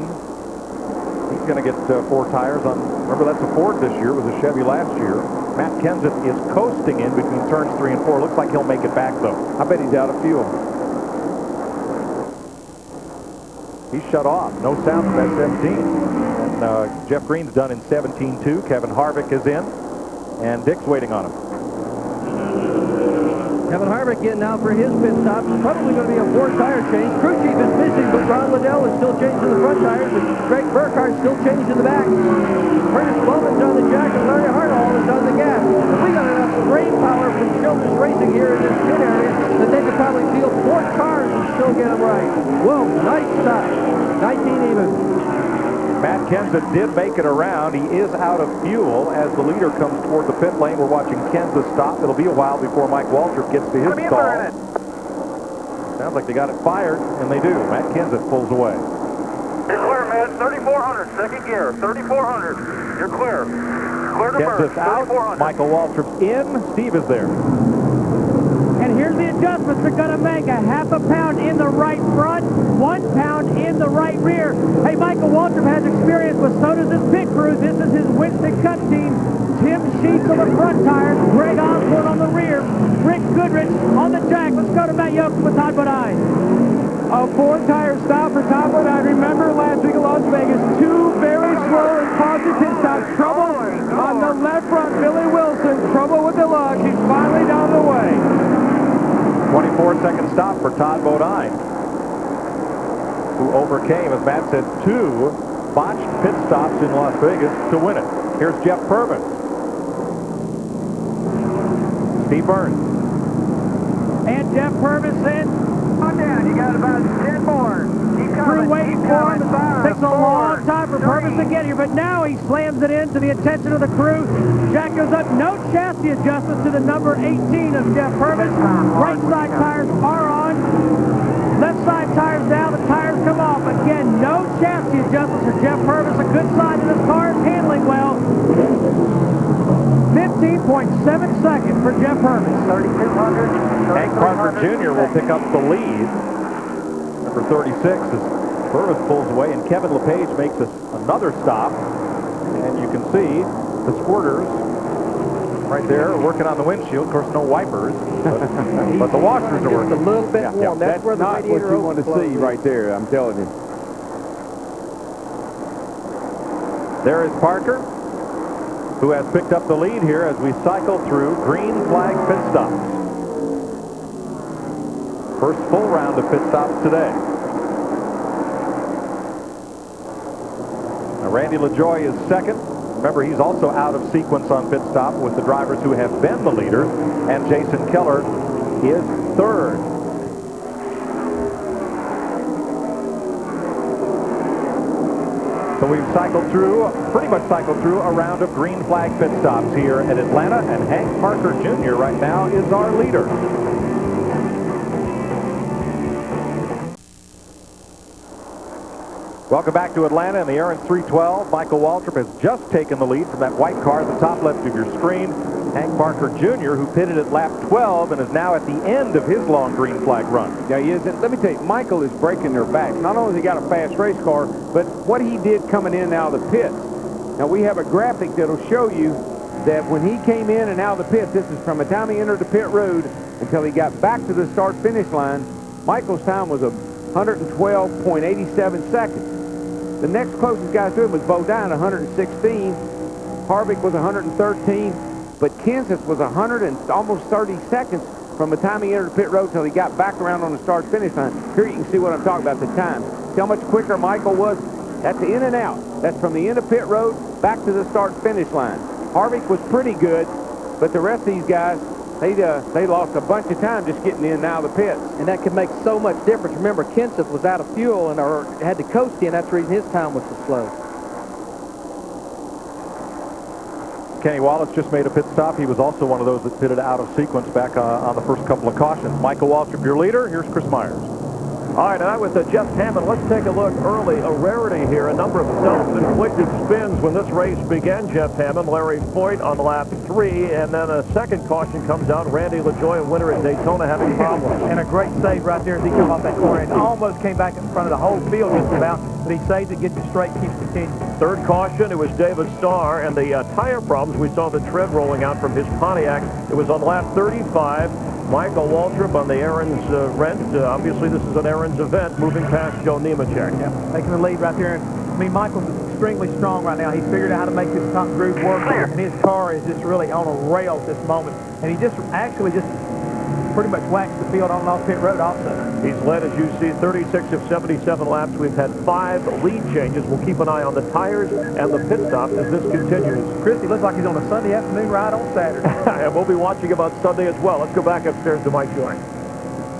He's going to get 4 tires on. Remember, that's a Ford this year. It was a Chevy last year. Matt Kenseth is coasting in between turns 3 and 4. Looks like he'll make it back, though. I bet he's out of fuel. He's shut off. No sound from that 17. And Jeff Green's done in 17-2. Kevin Harvick is in. And Dick's waiting on him. Kevin Harvick in now for his pit stop. It's probably going to be a 4-tire change. Crew chief is missing, but Ron Liddell is still changing the front tires, and Greg Burkhardt still changing the back. Curtis Bowman's on the jack, and Larry Hartall is on the gas. And we got enough brain power there's some children's racing here in this pit area that they could probably field 4 cars and still get them right. Whoa, nice stop. 19 even. Matt Kenseth did make it around. He is out of fuel as the leader comes toward the pit lane. We're watching Kenseth stop. It'll be a while before Mike Waltrip gets to his stall. Sounds like they got it fired, and they do. Matt Kenseth pulls away. You're clear, man. 3,400, second gear. 3,400. You're clear. Clear to Kenseth out. Michael Waltrip's in. Steve is there. And here's the adjustments they're going to make. A half a pound in the right front, 1 pound in the right rear. Hey, Michael Waltrip has experience, but so does his pit crew. This is his Winston Cup team. Tim Sheets on the front tires, Greg Osborne on the rear, Rick Goodrich on the jack. Let's go to Matt Yocum with Todd Bodine. A 4-tire stop for Todd Bodine. Remember last week in Las Vegas, 2 very slow and costly pit stops. Trouble on the left front, Billy Wilson. Trouble with the lug. He's finally down the way. 24-second stop for Todd Bodine, who overcame, as Matt said, 2 botched pit stops in Las Vegas to win it. Here's Jeff Purvis. Steve Burns. And Jeff Purvis in. Come down. You got about 10 more. Keep coming. Crew waiting for him. Takes a long time for Purvis to get here, but now he slams it in to the attention of the crew. Jack goes up. No chassis adjustment to the number 18 of Jeff Purvis. Right side tires are on. Left side tires down. The tires come off. Again, no chassis adjustments for Jeff Purvis. A good sign that his car is handling well. 15.7 seconds for Jeff Purvis. 3,200. Hank Parker Jr. will pick up the lead. Number 36 as Purvis pulls away, and Kevin LePage makes another stop. And you can see the squirters right there working on the windshield. Of course, no wipers, but the washers are working. Just a little bit warm. That's where the not what you want to see right there, I'm telling you. There is Parker, who has picked up the lead here as we cycle through green flag pit stops. First full round of pit stops today. Now Randy LaJoie is second. Remember, he's also out of sequence on pit stop with the drivers who have been the leaders, and Jason Keller is third. So we've pretty much cycled through a round of green flag pit stops here at Atlanta, and Hank Parker Jr. right now is our leader. Welcome back to Atlanta in the Aaron 312. Michael Waltrip has just taken the lead from that white car at the top left of your screen. Hank Parker Jr., who pitted at lap 12 and is now at the end of his long green flag run. Yeah, he is. And let me tell you, Michael is breaking their backs. Not only has he got a fast race car, but what he did coming in and out of the pits. Now, we have a graphic that'll show you that when he came in and out of the pits, this is from the time he entered the pit road until he got back to the start-finish line, Michael's time was 112.87 seconds. The next closest guy to him was Bodine, 116. Harvick was 113. But Kenseth was 100 and almost 30 seconds from the time he entered the pit road till he got back around on the start-finish line. Here you can see what I'm talking about, the time. See how much quicker Michael was? That's the in and out. That's from the end of pit road back to the start-finish line. Harvick was pretty good, but the rest of these guys, they lost a bunch of time just getting in and out of the pits. And that could make so much difference. Remember, Kenseth was out of fuel and or had to coast in. That's the reason his time was so slow. Kenny Wallace just made a pit stop. He was also one of those that pitted out of sequence back on the first couple of cautions. Michael Waltrip, your leader. Here's Chris Myers. All right, and that was Jeff Hammond. Let's take a look early. A rarity here. A number of self-inflicted spins when this race began, Jeff Hammond. Larry Foyt on lap 3, and then a second caution comes out. Randy LaJoie, winner at Daytona, having problems. And a great save right there as he came off that corner. And almost came back in front of the whole field just about, but he saved it, gets it straight, keeps continuing. Third caution, it was David Starr, and the tire problems, we saw the tread rolling out from his Pontiac. It was on lap 35. Michael Waltrip on the Aaron's rent. Obviously, this is an Aaron's event, moving past Joe Nemechek. Yeah, taking the lead right there. I mean, Michael's extremely strong right now. He's figured out how to make this top group work, and his car is just really on a rail at this moment. And he just actually just pretty much waxed the field on and off pit road also. He's led, as you see, 36 of 77 laps. We've had 5 lead changes. We'll keep an eye on the tires and the pit stops as this continues. Chris, he looks like he's on a Sunday afternoon ride on Saturday. And we'll be watching him on Sunday as well. Let's go back upstairs to Mike Joy.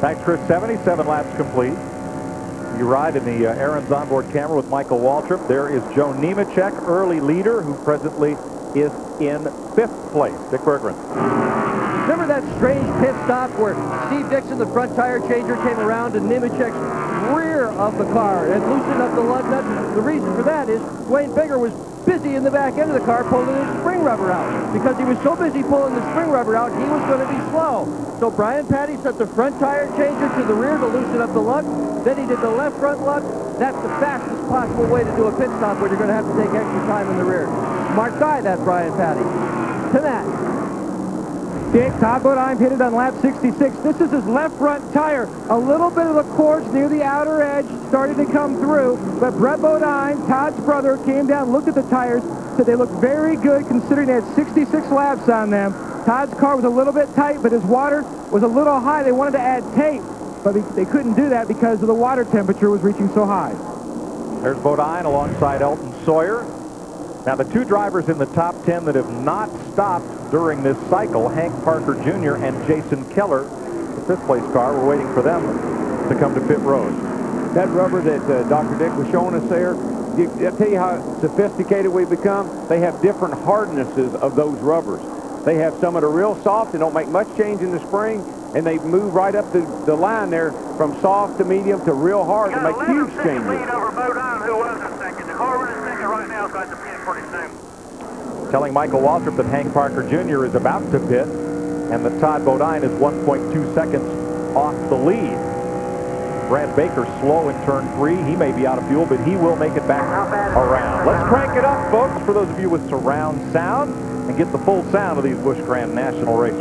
Thanks, Chris. 77 laps complete. You ride in the Aaron's onboard camera with Michael Waltrip. There is Joe Nemechek, early leader, who presently is in 5th place. Dick Berggren. Remember that strange pit stop where Steve Dixon, the front tire changer, came around to Nemechek's rear of the car and loosened up the lug nuts? The reason for that is Dwayne Bigger was busy in the back end of the car pulling his spring rubber out. Because he was so busy pulling the spring rubber out, he was going to be slow. So Brian Patty set the front tire changer to the rear to loosen up the lug. Then he did the left front lug. That's the fastest possible way to do a pit stop when you're going to have to take extra time in the rear. Smart guy, that Brian Patty. To that. Dick, Todd Bodine hit it on lap 66. This is his left front tire. A little bit of the quartz near the outer edge started to come through, but Brett Bodine, Todd's brother, came down, looked at the tires, said they looked very good considering they had 66 laps on them. Todd's car was a little bit tight, but his water was a little high. They wanted to add tape, but they couldn't do that because of the water temperature was reaching so high. There's Bodine alongside Elton Sawyer. Now, the 2 drivers in the top 10 that have not stopped during this cycle, Hank Parker Jr. and Jason Keller, the 5th place car, we're waiting for them to come to pit road. That rubber that Dr. Dick was showing us there, I'll tell you how sophisticated we've become. They have different hardnesses of those rubbers. They have some that are real soft and don't make much change in the spring, and they move right up the line there from soft to medium to real hard to make huge changes. Lead over Bodine, who was in second. The car is second right now, so I have to pit pretty soon. Telling Michael Waltrip that Hank Parker Jr. is about to pit, and that Todd Bodine is 1.2 seconds off the lead. Brad Baker slow in turn 3. He may be out of fuel, but he will make it back around. Let's crank it up, folks, for those of you with surround sound, and get the full sound of these Busch Grand National racers.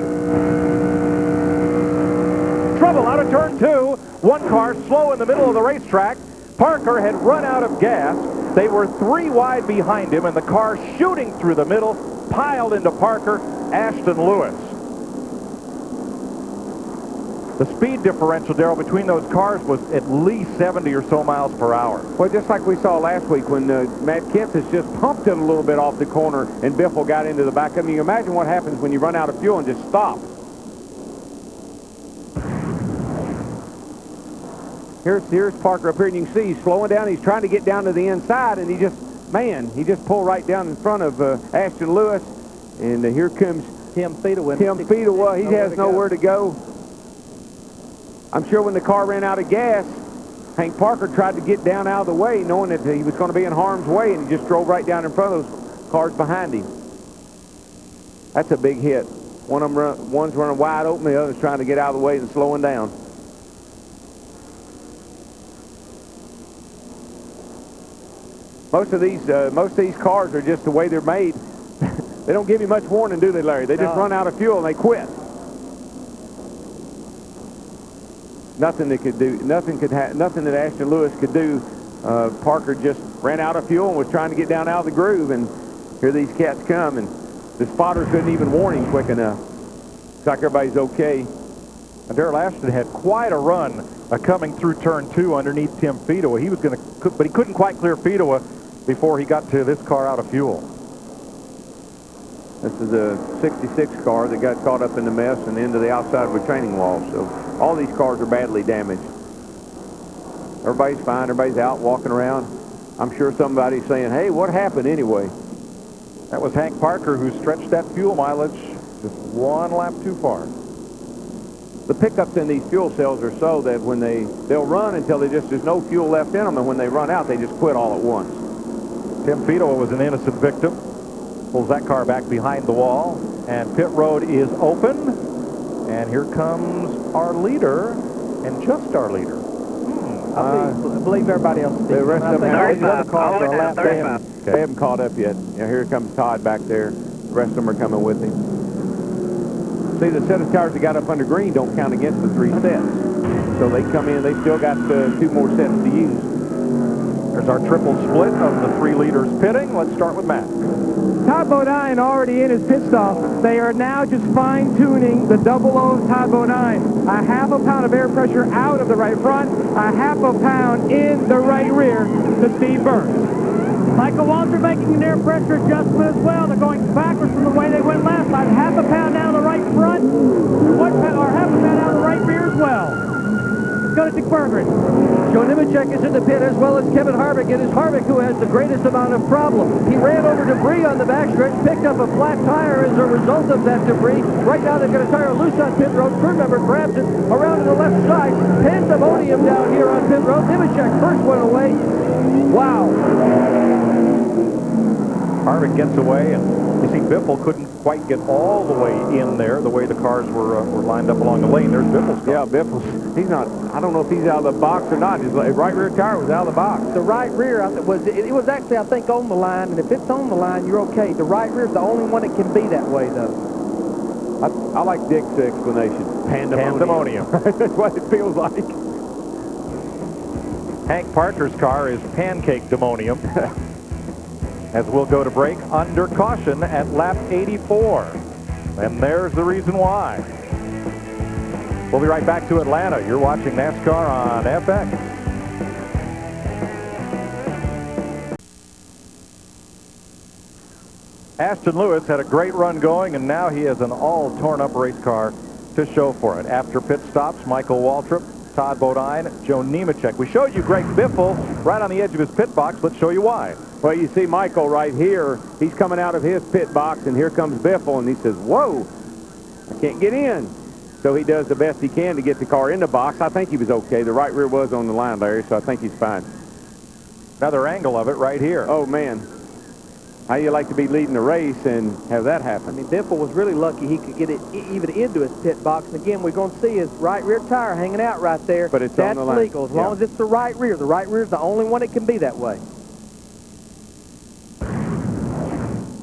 Trouble out of turn 2. One car slow in the middle of the racetrack. Parker had run out of gas. They were 3 wide behind him, and the car shooting through the middle piled into Parker, Ashton Lewis. The speed differential, Darrell, between those cars was at least 70 or so miles per hour. Well, just like we saw last week when Matt Kemp has just pumped it a little bit off the corner and Biffle got into the back. I mean, imagine what happens when you run out of fuel and just stop. Here's Parker up here, and you can see he's slowing down. He's trying to get down to the inside, and he just pulled right down in front of Ashton Lewis. And here comes Tim Fedewa. He has nowhere to go. I'm sure when the car ran out of gas, Hank Parker tried to get down out of the way, knowing that he was going to be in harm's way, and he just drove right down in front of those cars behind him. That's a big hit. One's running wide open, the other's trying to get out of the way and slowing down. Most of these cars are just the way they're made. They don't give you much warning, do they, Larry? They just run out of fuel and they quit. Nothing that Ashton Lewis could do. Parker just ran out of fuel and was trying to get down out of the groove, and here these cats come, and the spotters couldn't even warn him quick enough. Looks like everybody's okay. Darrell Ashton had quite a run coming through turn 2 underneath Tim Fedewa. He was going to, but he couldn't quite clear Fedewa before he got to this car out of fuel. This is a 66 car that got caught up in the mess and into the outside of a training wall. So all these cars are badly damaged. Everybody's fine. Everybody's out walking around. I'm sure somebody's saying, hey, what happened anyway? That was Hank Parker who stretched that fuel mileage just 1 lap too far. The pickups in these fuel cells are so that when they'll run until there's no fuel left in them, and when they run out, they just quit all at once. Tim Fedewa was an innocent victim. Pulls that car back behind the wall, and pit road is open. And here comes our leader, and just our leader. I believe everybody else. The rest of them have caught a lap. They haven't caught up yet. Here comes Todd back there. The rest of them are coming with him. See, the set of tires that got up under green don't count against the 3 sets. So they come in, they still got 2 more sets to use. There's our triple split of the 3 leaders pitting. Let's start with Matt. Todd Bodine already in his pit stop. They are now just fine-tuning the 00 of Todd Bodine. A half a pound of air pressure out of the right front, a half a pound in the right rear to Steve Burns. Michael Waltrip making an air pressure adjustment as well. They're going backwards from the way they went last time. Half a pound down the right front, or half a pound down the right rear as well. Go to Dick Berggren. Joe Nemechek is in the pit as well as Kevin Harvick. It is Harvick who has the greatest amount of problem. He ran over debris on the backstretch, picked up a flat tire as a result of that debris. Right now they've got a tire loose on pit road. Crew member grabs it around to the left side. Pandemonium down here on pit road. Nemechek first one away. Wow. Harvick gets away, and you see Biffle couldn't quite get all the way in there, the way the cars were lined up along the lane. There's Biffle's car. Yeah, Biffle's, he's not, I don't know if he's out of the box or not. His right rear tire was out of the box. The right rear it was actually, I think, on the line, and if it's on the line, you're okay. The right rear is the only one that can be that way, though. I like Dick's explanation. Pandemonium. That's what it feels like. Hank Parker's car is pancake-demonium. As we'll go to break under caution at lap 84. And there's the reason why. We'll be right back to Atlanta. You're watching NASCAR on FX. Ashton Lewis had a great run going, and now he has an all torn up race car to show for it. After pit stops, Michael Waltrip, Todd Bodine, Joe Nemechek. We showed you Greg Biffle right on the edge of his pit box. Let's show you why. Well, you see Michael right here. He's coming out of his pit box, and here comes Biffle, and he says, whoa, I can't get in. So he does the best he can to get the car in the box. I think he was okay. The right rear was on the line, Larry, so I think he's fine. Another angle of it right here. Oh, man. How you like to be leading the race and have that happen? I mean, Biffle was really lucky he could get it even into his pit box. And again, we're going to see his right rear tire hanging out right there. But it's That's on the line. legal as long as it's the right rear. The right rear is the only one that can be that way.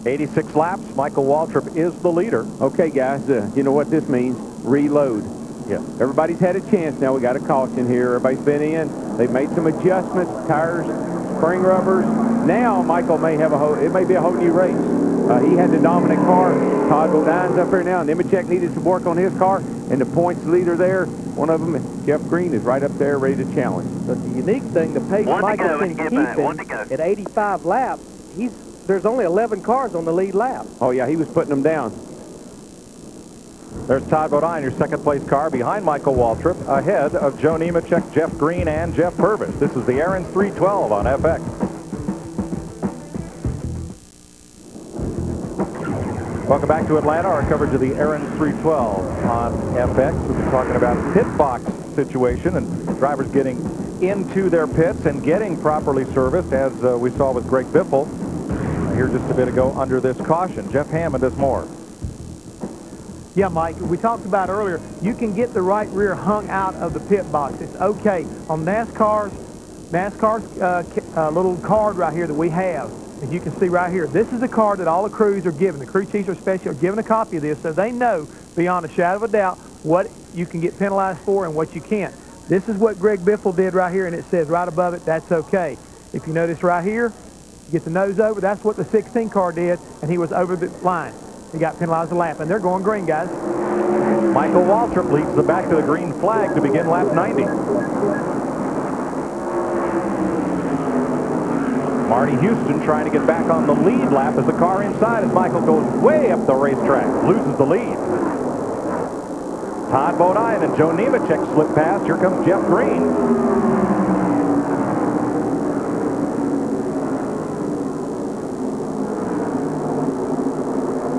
86 laps. Michael Waltrip is the leader. Okay, guys, you know what this means? Reload. Yes. Everybody's had a chance now. We got a caution here. Everybody's been in. They've made some adjustments, tires, spring rubbers. Now Michael may have it may be a whole new race. He had the dominant car. Todd Bodine's up here now. Nemechek needed some work on his car, and the points leader there, one of them, Jeff Green, is right up there ready to challenge. But the unique thing, the pace Michael can keep at 85 laps, there's only 11 cars on the lead lap. Oh, yeah, he was putting them down. There's Todd Bodine, your second-place car, behind Michael Waltrip, ahead of Joe Nemechek, Jeff Green, and Jeff Purvis. This is the Aaron's 312 on FX. Welcome back to Atlanta. Our coverage of the Aaron's 312 on FX. We've been talking about pit box situation and drivers getting into their pits and getting properly serviced, as we saw with Greg Biffle here just a bit ago under this caution. Jeff Hammond has more. Yeah, Mike, we talked about earlier, you can get the right rear hung out of the pit box. It's okay. On NASCAR's little card right here that we have, as you can see right here, this is a card that all the crews are given. The crew chiefs especially are given a copy of this so they know beyond a shadow of a doubt what you can get penalized for and what you can't. This is what Greg Biffle did right here, and it says right above it, that's okay. If you notice right here, you get the nose over, that's what the 16 car did, and he was over the line. He got penalized a lap, and they're going green, guys. Michael Waltrip leads the back to the green flag to begin lap 90. Marty Houston trying to get back on the lead lap as the car inside as Michael goes way up the racetrack, loses the lead. Todd Bodine and Joe Nemechek slip past. Here comes Jeff Green.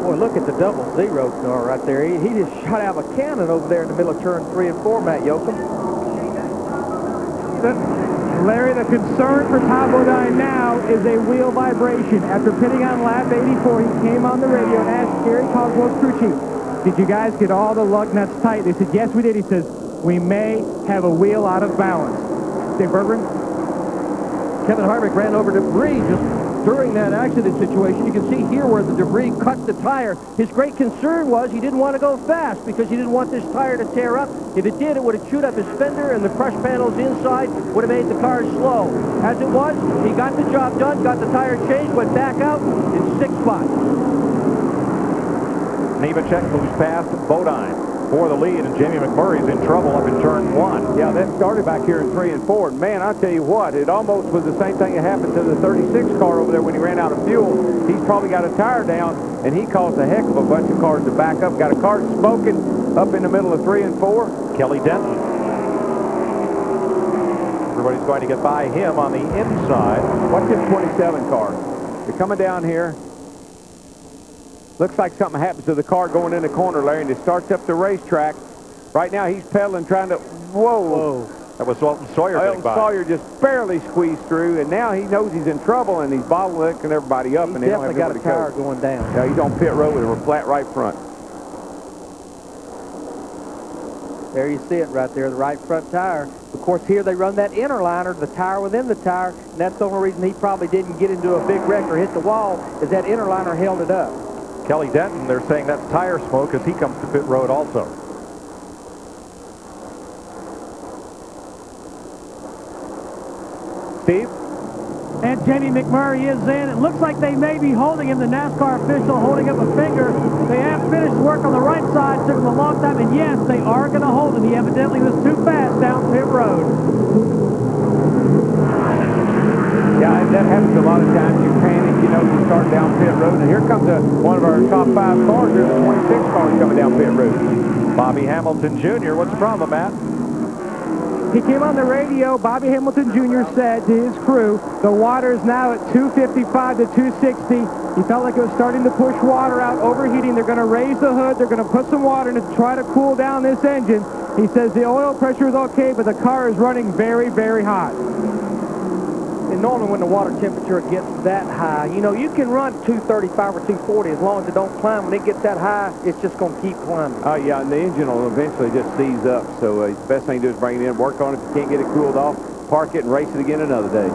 Boy, look at the 00 car right there. He just shot out of a cannon over there in the middle of turn 3 and 4, Matt Yoakum. Larry, the concern for Todd Bodine now is a wheel vibration. After pitting on lap 84, he came on the radio and asked Gary Caldwell's crew chief, did you guys get all the lug nuts tight? They said, yes, we did. He says, we may have a wheel out of balance. Dave Berggren? Kevin Harvick ran over debris just during that accident situation. You can see here where the debris cut the tire. His great concern was he didn't want to go fast because he didn't want this tire to tear up. If it did, it would have chewed up his fender, and the crush panels inside would have made the car slow. As it was, he got the job done, got the tire changed, went back out in 6 spots. Nemechek moves past Bodine for the lead, and Jamie McMurray's in trouble up in turn 1. Yeah, that started back here in 3 and 4. And man, I tell you what, it almost was the same thing that happened to the 36 car over there when he ran out of fuel. He's probably got a tire down, and he caused a heck of a bunch of cars to back up. Got a car smoking up in the middle of 3 and 4. Kelly Denton. Everybody's going to get by him on the inside. Watch this 27 car. They're coming down here. Looks like something happens to the car going in the corner, Larry, and it starts up the racetrack. Right now, he's pedaling, trying to... Whoa. That was Elton Sawyer. Elton Sawyer just barely squeezed through, and now he knows he's in trouble, and he's bottlenecking everybody up, and they don't have definitely got a nowhere tire going down. Yeah, he's on pit road with a flat right front. There you see it right there, the right front tire. Of course, here they run that inner liner, the tire within the tire, and that's the only reason he probably didn't get into a big wreck or hit the wall, is that inner liner held it up. Kelly Denton, they're saying that's tire smoke as he comes to pit road also. Steve? And Jamie McMurray is in. It looks like they may be holding him, the NASCAR official holding up a finger. They have finished work on the right side. Took them a long time, and yes, they are going to hold him. He evidently was too fast down pit road. Yeah, that happens a lot of times. You panic, you know, you start down pit road, and here comes one of our top 5 cars. Here's the 26 car coming down pit road. Bobby Hamilton Jr., what's the problem, Matt? He came on the radio. Bobby Hamilton Jr. said to his crew, the water is now at 255 to 260. He felt like it was starting to push water out, overheating. They're going to raise the hood. They're going to put some water in it to try to cool down this engine. He says the oil pressure is okay, but the car is running very, very hot. And normally when the water temperature gets that high, you know, you can run 235 or 240 as long as it don't climb. When it gets that high, it's just going to keep climbing. Oh, yeah, and the engine will eventually just seize up. So the best thing to do is bring it in, work on it. If you can't get it cooled off, park it and race it again another day.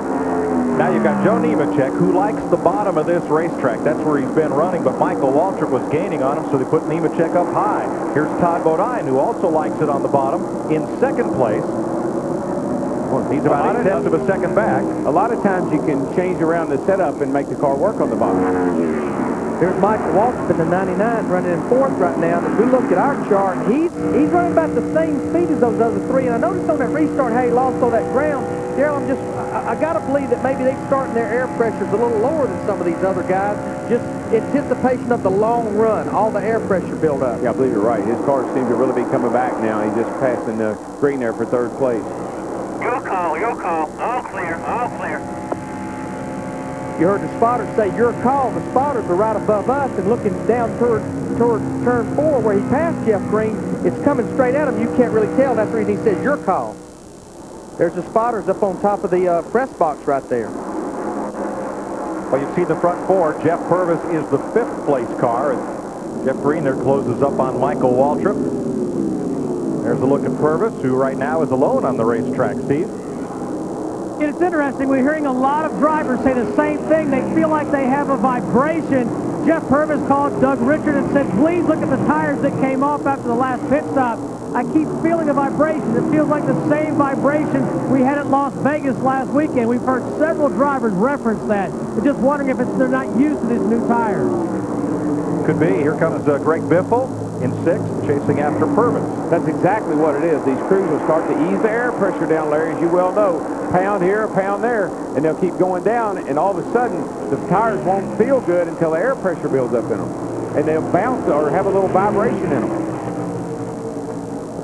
Now you've got Joe Nemechek, who likes the bottom of this racetrack. That's where he's been running, but Michael Waltrip was gaining on him, so they put Nemechek up high. Here's Todd Bodine, who also likes it on the bottom, in second place. He's about 8/10 of a second back. A lot of times you can change around the setup and make the car work on the bottom. Here's Michael Waltrip in the 99 running in 4th right now. And if we look at our chart, he's running about the same speed as those other 3. And I noticed on that restart how he lost all that ground. Darrell, I got to believe that maybe they're starting their air pressures a little lower than some of these other guys. Just anticipation of the long run, all the air pressure build up. Yeah, I believe you're right. His car seems to really be coming back now. He's just passing the green there for 3rd place. Your call. All clear. You heard the spotters say, your call. The spotters are right above us and looking down toward turn 4 where he passed Jeff Green. It's coming straight at him. You can't really tell. That's the reason he says your call. There's the spotters up on top of the press box right there. Well, you see the front 4. Jeff Purvis is the 5th place car. And Jeff Green there closes up on Michael Waltrip. There's a look at Purvis, who right now is alone on the racetrack, Steve. And it's interesting. We're hearing a lot of drivers say the same thing. They feel like they have a vibration. Jeff Purvis called Doug Richard and said, please look at the tires that came off after the last pit stop. I keep feeling a vibration. It feels like the same vibration we had at Las Vegas last weekend. We've heard several drivers reference that. They're just wondering if they're not used to these new tires. Could be. Here comes Greg Biffle in 6th, chasing after Purvis. That's exactly what it is. These crews will start to ease the air pressure down, Larry, as you well know. Pound here, a pound there, and they'll keep going down, and all of a sudden, the tires won't feel good until the air pressure builds up in them. And they'll bounce or have a little vibration in them.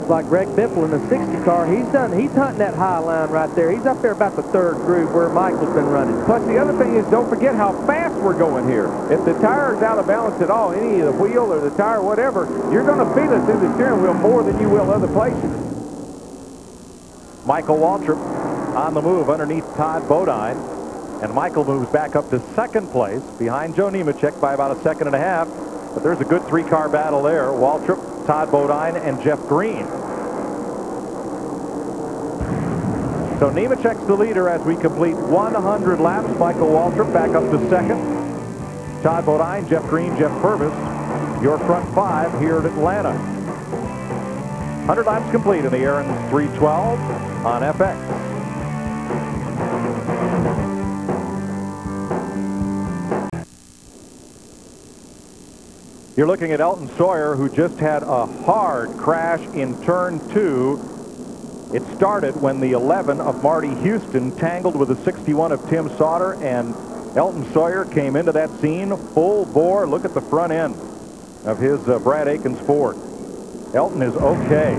Like Greg Biffle in the 60 car, he's hunting that high line right there. He's up there about the 3rd groove where Michael's been running. Plus, the other thing is, don't forget how fast we're going here. If the tire is out of balance at all, any of the wheel or the tire, whatever, you're going to feel it through the steering wheel more than you will other places. Michael Waltrip on the move underneath Todd Bodine. And Michael moves back up to 2nd place behind Joe Nemechek by about a 1.5 seconds. But there's a good 3-car battle there. Waltrip, Todd Bodine, and Jeff Green. So Nemechek's the leader as we complete 100 laps. Michael Waltrip back up to second. Todd Bodine, Jeff Green, Jeff Purvis, your front five here at Atlanta. 100 laps complete in the Aaron's 312 on FX. You're looking at Elton Sawyer, who just had a hard crash in turn 2. It started when the 11 of Marty Houston tangled with the 61 of Tim Sauter, and Elton Sawyer came into that scene full bore. Look at the front end of his Brad Akins Ford. Elton is okay.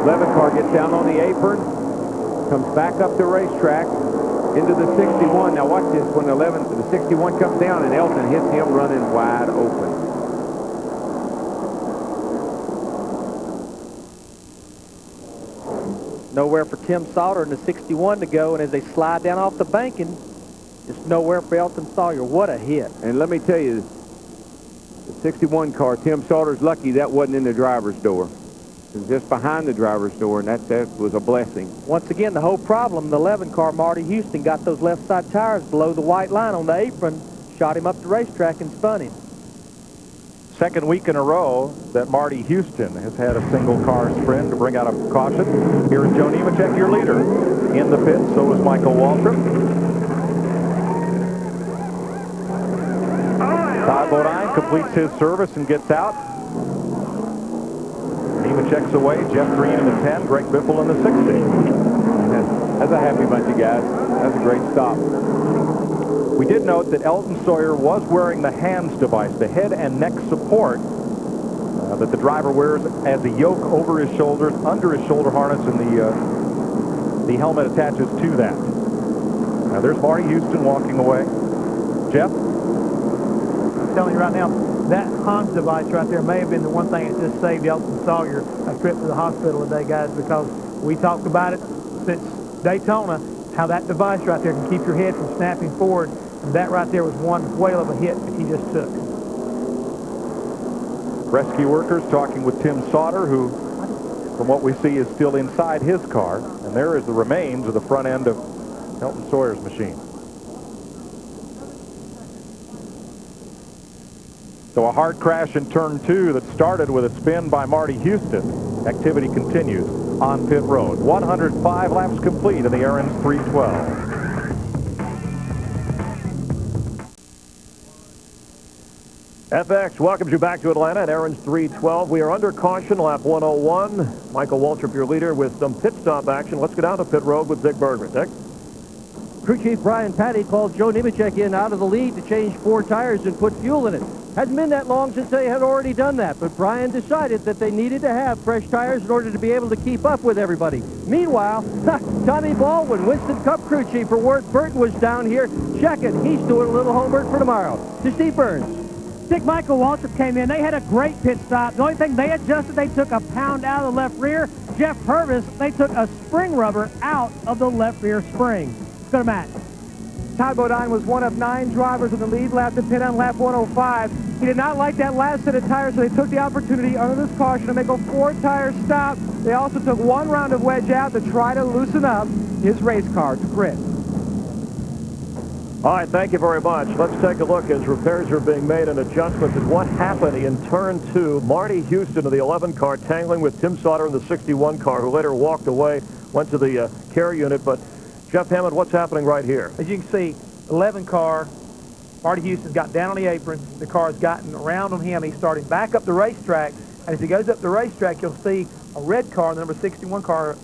11 car gets down on the apron, comes back up the racetrack into the 61. Now watch this, when the 61 comes down and Elton hits him running wide open. Nowhere for Tim Sauter in the 61 to go, and as they slide down off the banking, just nowhere for Elton Sawyer. What a hit. And let me tell you, the 61 car, Tim Sauter's lucky that wasn't in the driver's door. It was just behind the driver's door, and that was a blessing. Once again, the whole problem, the 11 car, Marty Houston, got those left side tires below the white line on the apron, shot him up the racetrack and spun him. Second week in a row that Marty Houston has had a single car sprint to bring out a caution. Here is Joe Nemechek, your leader. In the pit, so is Michael Waltrip. Todd Bodine completes his service and gets out. Nemechek's away. Jeff Green in the 10, Greg Biffle in the 60. That's a happy bunch of guys. That's a great stop. We did note that Elton Sawyer was wearing the HANDS device, the head and neck support that the driver wears as a yoke over his shoulders, under his shoulder harness, and the helmet attaches to that. Now there's Marty Houston walking away. Jeff? I'm telling you right now, that HANDS device right there may have been the one thing that just saved Elton Sawyer a trip to the hospital today, guys, because we talked about it since Daytona, how that device right there can keep your head from snapping forward. And that right there was one whale of a hit that he just took. Rescue workers talking with Tim Sauter, who, from what we see, is still inside his car. And there is the remains of the front end of Elton Sawyer's machine. So a hard crash in turn 2 that started with a spin by Marty Houston. Activity continues on pit road. 105 laps complete in the Aaron's 312. FX welcomes you back to Atlanta at Aaron's 312. We are under caution, lap 101. Michael Waltrip, your leader, with some pit stop action. Let's go down to pit road with Dick Bergman. Dick? Crew Chief Brian Patty called Joe Nemechek in out of the lead to change 4 tires and put fuel in it. Hadn't been that long since they had already done that, but Brian decided that they needed to have fresh tires in order to be able to keep up with everybody. Meanwhile, Tommy Baldwin, Winston Cup crew chief for Ward Burton, was down here checking. He's doing a little homework for tomorrow. To Steve Burns. Dick, Michael Waltrip came in. They had a great pit stop. The only thing they adjusted, they took a pound out of the left rear. Jeff Purvis, they took a spring rubber out of the left rear spring. Let's go to Matt. Todd Bodine was one of 9 drivers in the lead lap to pit on lap 105. He did not like that last set of tires, so they took the opportunity under this caution to make a 4-tire stop. They also took 1 round of wedge out to try to loosen up his race car to grid. All right, thank you very much. Let's take a look as repairs are being made and adjustments at what happened in turn 2. Marty Houston of the 11 car tangling with Tim Sauter in the 61 car, who later walked away, went to the care unit. But Jeff Hammond, what's happening right here? As you can see, 11 car, Marty Houston's got down on the apron. The car's gotten around on him. He's starting back up the racetrack. And as he goes up the racetrack, you'll see a red car, the number 61 car,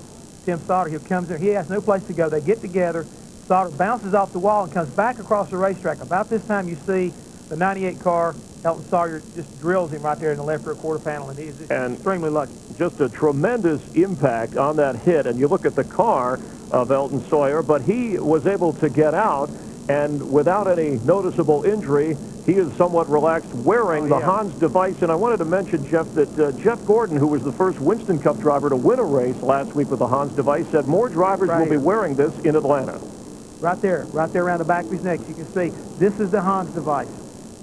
Tim Sauter. He comes there. He has no place to go. They get together. Sauter bounces off the wall and comes back across the racetrack. About this time, you see the 98 car, Elton Sawyer, just drills him right there in the left rear quarter panel, and he's extremely lucky. Just a tremendous impact on that hit. And you look at the car of Elton Sawyer, but he was able to get out, and without any noticeable injury, he is somewhat relaxed wearing the HANDS device. And I wanted to mention, Jeff, that Jeff Gordon, who was the first Winston Cup driver to win a race last week with the HANDS device, said more drivers will be wearing this in Atlanta. Right there around the back of his neck, you can see this is the HANDS device.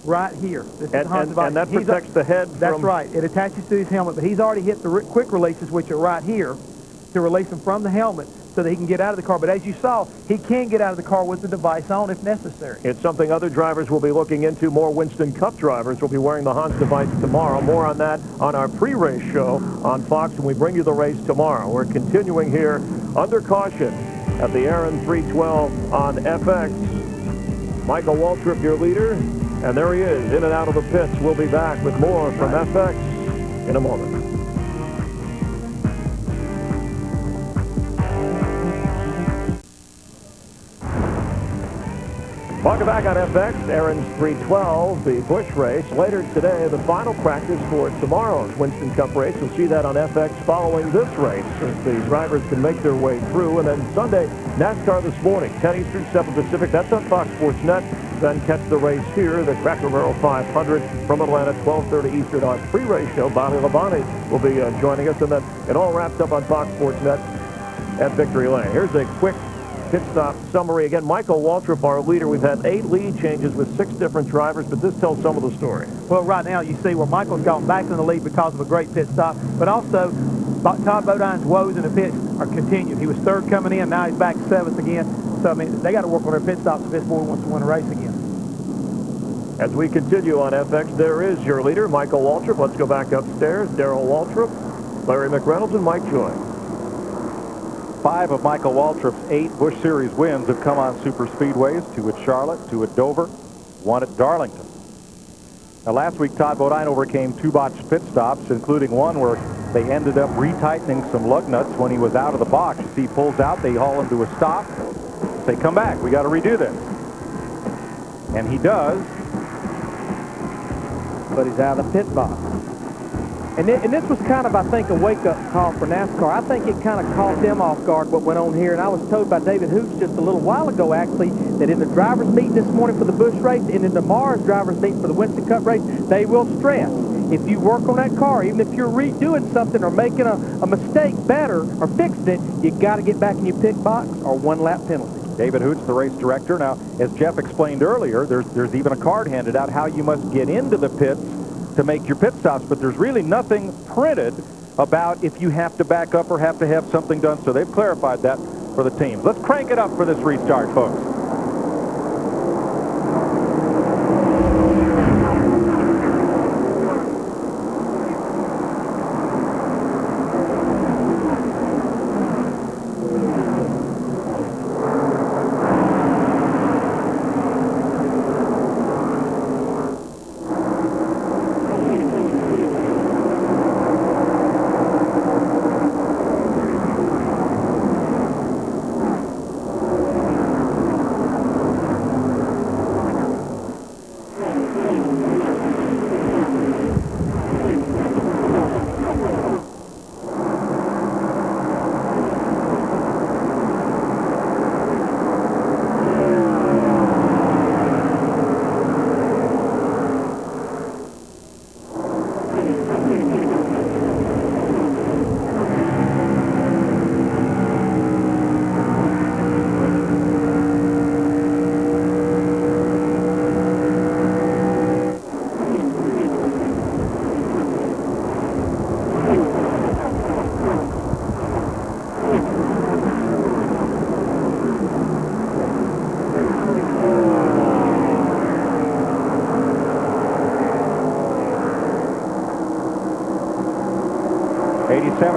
right here. This is And, the Hans device. and that protects the head from... That's right. It attaches to his helmet, but he's already hit the quick releases, which are right here, to release him from the helmet so that he can get out of the car. But as you saw, he can get out of the car with the device on if necessary. It's something other drivers will be looking into. More Winston Cup drivers will be wearing the Hans device tomorrow. More on that on our pre-race show on Fox when we bring you the race tomorrow. We're continuing here under caution at the Aaron 312 on FX. Michael Waltrip, your leader, and there he is, in and out of the pits. We'll be back with more from FX in a moment. Welcome back on FX, Aaron's 312, the Busch race. Later today, the final practice for tomorrow's Winston Cup race. You'll see that on FX following this race as the drivers can make their way through. And then Sunday, NASCAR this morning, 10 Eastern, 7 Pacific. That's on Fox Sports Net. Then catch the race here, the Cracker Barrel 500 from Atlanta, 12:30 Eastern, our pre-race show. Bonnie Labonte will be joining us. And then it all wraps up on Fox Sports Net at Victory Lane. Here's a quick pit stop summary. Again, Michael Waltrip, our leader. We've had 8 lead changes with 6 different drivers, but this tells some of the story. Well, right now you see where Michael's gone back in the lead because of a great pit stop, but also Todd Bodine's woes in the pits are continued. He was 3rd coming in, now he's back 7th again. So, I mean, they got to work on their pit stops if this boy wants to win a race again. As we continue on FX, there is your leader, Michael Waltrip. Let's go back upstairs. Darrell Waltrip, Larry McReynolds, and Mike Joy. 5 of Michael Waltrip's 8 Busch Series wins have come on super speedways, 2 at Charlotte, 2 at Dover, 1 at Darlington. Now, last week, Todd Bodine overcame 2 botched pit stops, including one where they ended up retightening some lug nuts when he was out of the box. You see, he pulls out, they haul him to a stop, say, come back, we got to redo this. And he does. But he's out of the pit box. And this was kind of, I think, a wake-up call for NASCAR. I think it kind of caught them off guard what went on here. And I was told by David Hoops just a little while ago, actually, that in the drivers' meeting this morning for the Busch race and in tomorrow's drivers' meeting for the Winston Cup race, they will stress, if you work on that car, even if you're redoing something or making a mistake better or fixing it, you got to get back in your pit box or 1-lap penalty. David Hoots, the race director. Now, as Jeff explained earlier, there's even a card handed out how you must get into the pits to make your pit stops, but there's really nothing printed about if you have to back up or have to have something done, so they've clarified that for the teams. Let's crank it up for this restart, folks.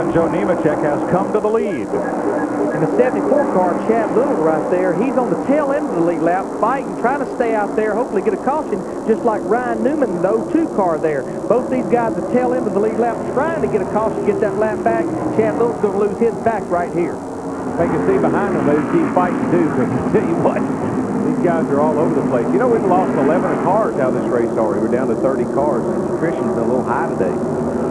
Joe Nemechek has come to the lead. And the 74 car, Chad Little right there, he's on the tail end of the lead lap, fighting, trying to stay out there, hopefully get a caution, just like Ryan Newman in the 02 car there. Both these guys at the tail end of the lead lap trying to get a caution, get that lap back. Chad Little's going to lose his back right here. They can see behind them, they keep fighting too, but I tell you what, these guys are all over the place. You know, we've lost 11 cars out of this race already. We're down to 30 cars. Attrition's a little high today.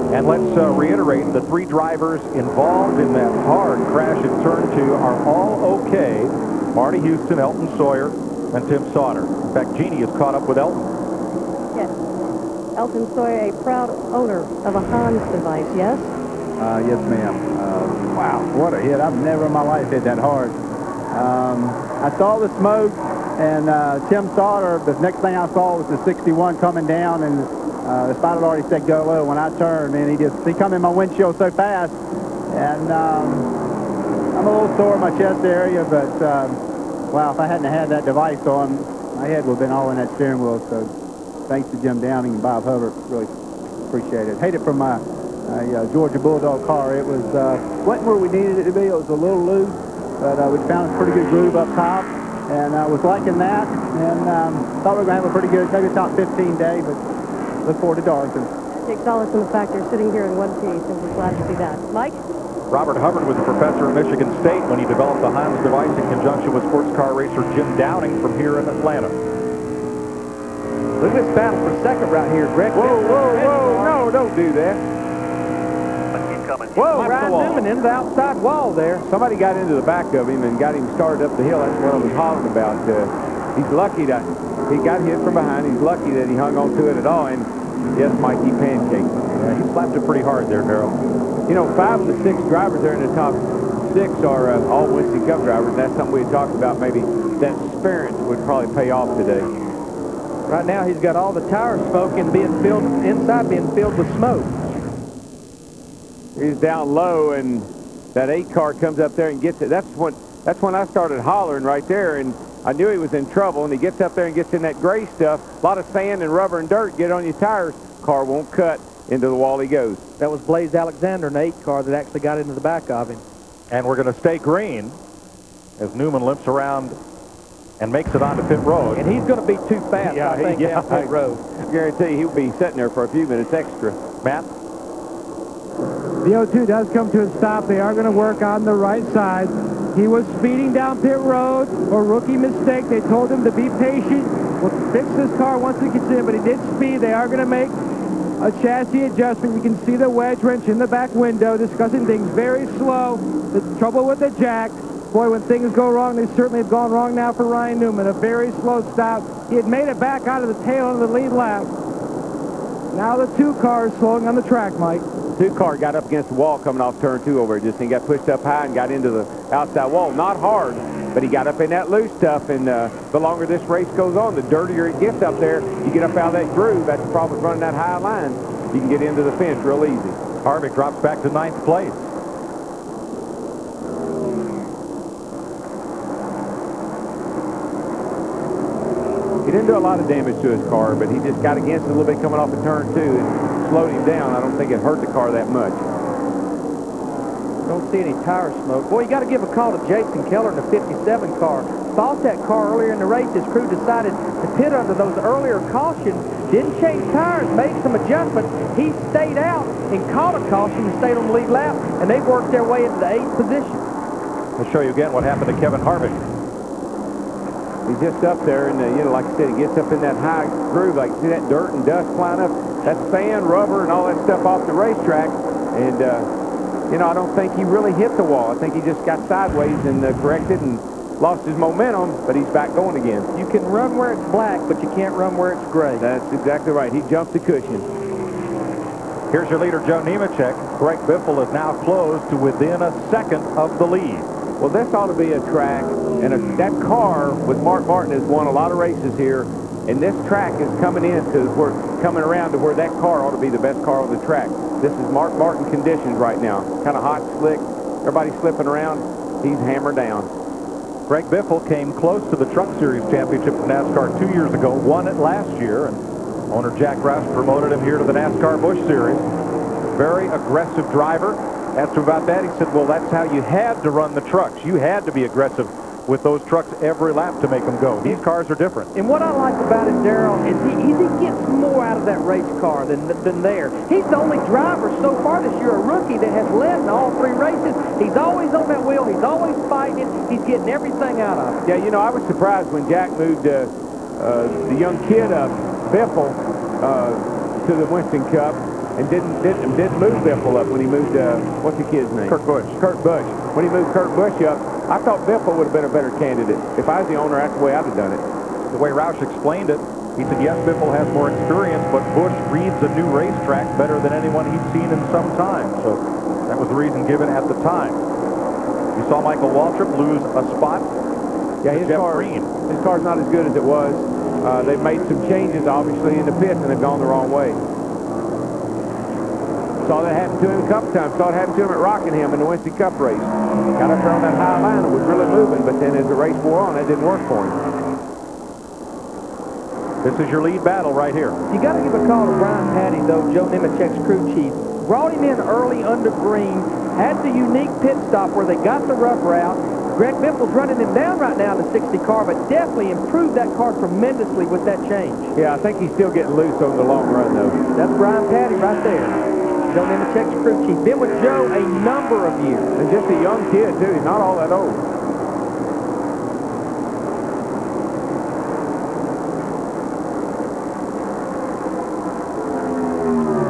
And let's reiterate, the 3 drivers involved in that hard crash in turn 2 are all okay. Marty Houston, Elton Sawyer, and Tim Sauter. In fact, Jeannie is caught up with Elton. Yes. Elton Sawyer, a proud owner of a Hans device, yes? Yes, ma'am. Wow, what a hit. I've never in my life hit that hard. I saw the smoke. And Tim Sauter, the next thing I saw was the 61 coming down, and the spot had already said go low. When I turned, man, he come in my windshield so fast, and I'm a little sore in my chest area, but wow, if I hadn't had that device on, my head would have been all in that steering wheel. So thanks to Jim Downing and Bob Hubbard, really appreciate it. Hate it from my Georgia Bulldog car. It was wasn't where we needed it to be. It was a little loose, but we found a pretty good groove up top, and I was liking that, and thought we were going to have a pretty good, maybe top 15 day, but look forward to Darlington. Take solace in the fact they're sitting here in one piece, and we're glad to see that. Mike? Robert Hubbard was a professor at Michigan State when he developed the Heinz device in conjunction with sports car racer Jim Downing from here in Atlanta. Look at this battle for second right here, Greg. Whoa, whoa, whoa, no, don't do that. Whoa, Ryan Newman into the outside wall there. Somebody got into the back of him and got him started up the hill. That's what I was hollering about. He's lucky that he got hit from behind. He's lucky that he hung on to it at all. And yes, Mike, he pancaked. Yeah, he slapped it pretty hard there, Darrell. You know, 5 of the 6 drivers there in the top 6 are all Winston Cup drivers. That's something we had talked about. Maybe that experience would probably pay off today. Right now, he's got all the tire smoke and being filled inside, being filled with smoke. He's down low, and that 8 car comes up there and gets it. That's when I started hollering right there, and I knew he was in trouble. And he gets up there and gets in that gray stuff. A lot of sand and rubber and dirt get on your tires. Car won't cut. Into the wall he goes. That was Blaze Alexander, an 8 car that actually got into the back of him. And we're going to stay green as Newman limps around and makes it onto pit road. And he's going to be too fast, I think, down pit road. I guarantee he'll be sitting there for a few minutes extra. Matt? The 02 does come to a stop. They are going to work on the right side. He was speeding down pit road, a rookie mistake. They told him to be patient. We'll fix this car once it gets in, but he did speed. They are going to make a chassis adjustment. You can see the wedge wrench in the back window, discussing things very slow. The trouble with the jack. Boy, when things go wrong, they certainly have gone wrong now for Ryan Newman. A very slow stop. He had made it back out of the tail of the lead lap. Now the 2 cars slowing on the track, Mike. 2 car got up against the wall coming off turn 2 over. Just he got pushed up high and got into the outside wall. Not hard, but he got up in that loose stuff. And the longer this race goes on, the dirtier it gets up there. You get up out of that groove. That's the problem with running that high line. You can get into the fence real easy. Harvick drops back to 9th place. He didn't do a lot of damage to his car, but he just got against it a little bit coming off of turn 2 and slowed him down. I don't think it hurt the car that much. Don't see any tire smoke. Boy, you got to give a call to Jason Keller in the 57 car. Fought that car earlier in the race. His crew decided to pit under those earlier cautions. Didn't change tires, made some adjustments. He stayed out and caught a caution and stayed on the lead lap, and they worked their way into the 8th position. We'll show you again what happened to Kevin Harvick. He's just up there, and, you know, like I said, he gets up in that high groove. Like, see that dirt and dust flying up? That's sand, rubber, and all that stuff off the racetrack. And, you know, I don't think he really hit the wall. I think he just got sideways and corrected and lost his momentum, but he's back going again. You can run where it's black, but you can't run where it's gray. That's exactly right. He jumped the cushion. Here's your leader, Joe Nemechek. Greg Biffle is now closed to within a second of the lead. Well, this ought to be a track, and that car with Mark Martin has won a lot of races here, and this track is coming around to where that car ought to be the best car on the track. This is Mark Martin conditions right now. Kind of hot, slick, everybody's slipping around. He's hammered down. Greg Biffle came close to the Truck Series Championship of NASCAR 2 years ago, won it last year, and owner Jack Roush promoted him here to the NASCAR Busch Series. Very aggressive driver. Asked him about that. He said, well, that's how you had to run the trucks. You had to be aggressive with those trucks every lap to make them go. These cars are different. And what I like about it, Darrell, is he gets more out of that race car than there. He's the only driver so far this year, a rookie, that has led in all 3 races. He's always on that wheel. He's always fighting it. He's getting everything out of it. Yeah, you know, I was surprised when Jack moved the young kid up, Biffle, to the Winston Cup. And didn't move Biffle up when he moved, what's the kid's name? Kurt Busch. Kurt Busch. When he moved Kurt Busch up, I thought Biffle would have been a better candidate. If I was the owner, that's the way I'd have done it. The way Roush explained it, he said, yes, Biffle has more experience, but Busch reads a new racetrack better than anyone he'd seen in some time. So that was the reason given at the time. You saw Michael Waltrip lose a spot Yeah, his car's not as good as it was. They've made some changes, obviously, in the pits, and they've gone the wrong way. Saw that happen to him a couple times. Saw it happen to him at Rockingham in the Wednesday Cup race. Got up there on that high line and was really moving, but then as the race wore on, that didn't work for him. This is your lead battle right here. You got to give a call to Brian Patty, though, Joe Nemechek's crew chief. Brought him in early under green, had the unique pit stop where they got the rough route. Greg Biffle's running him down right now in the 60 car, but definitely improved that car tremendously with that change. Yeah, I think he's still getting loose on the long run, though. That's Brian Patty right there. Joe Nemechek's crew chief. Been with Joe a number of years. And just a young kid, too. He's not all that old.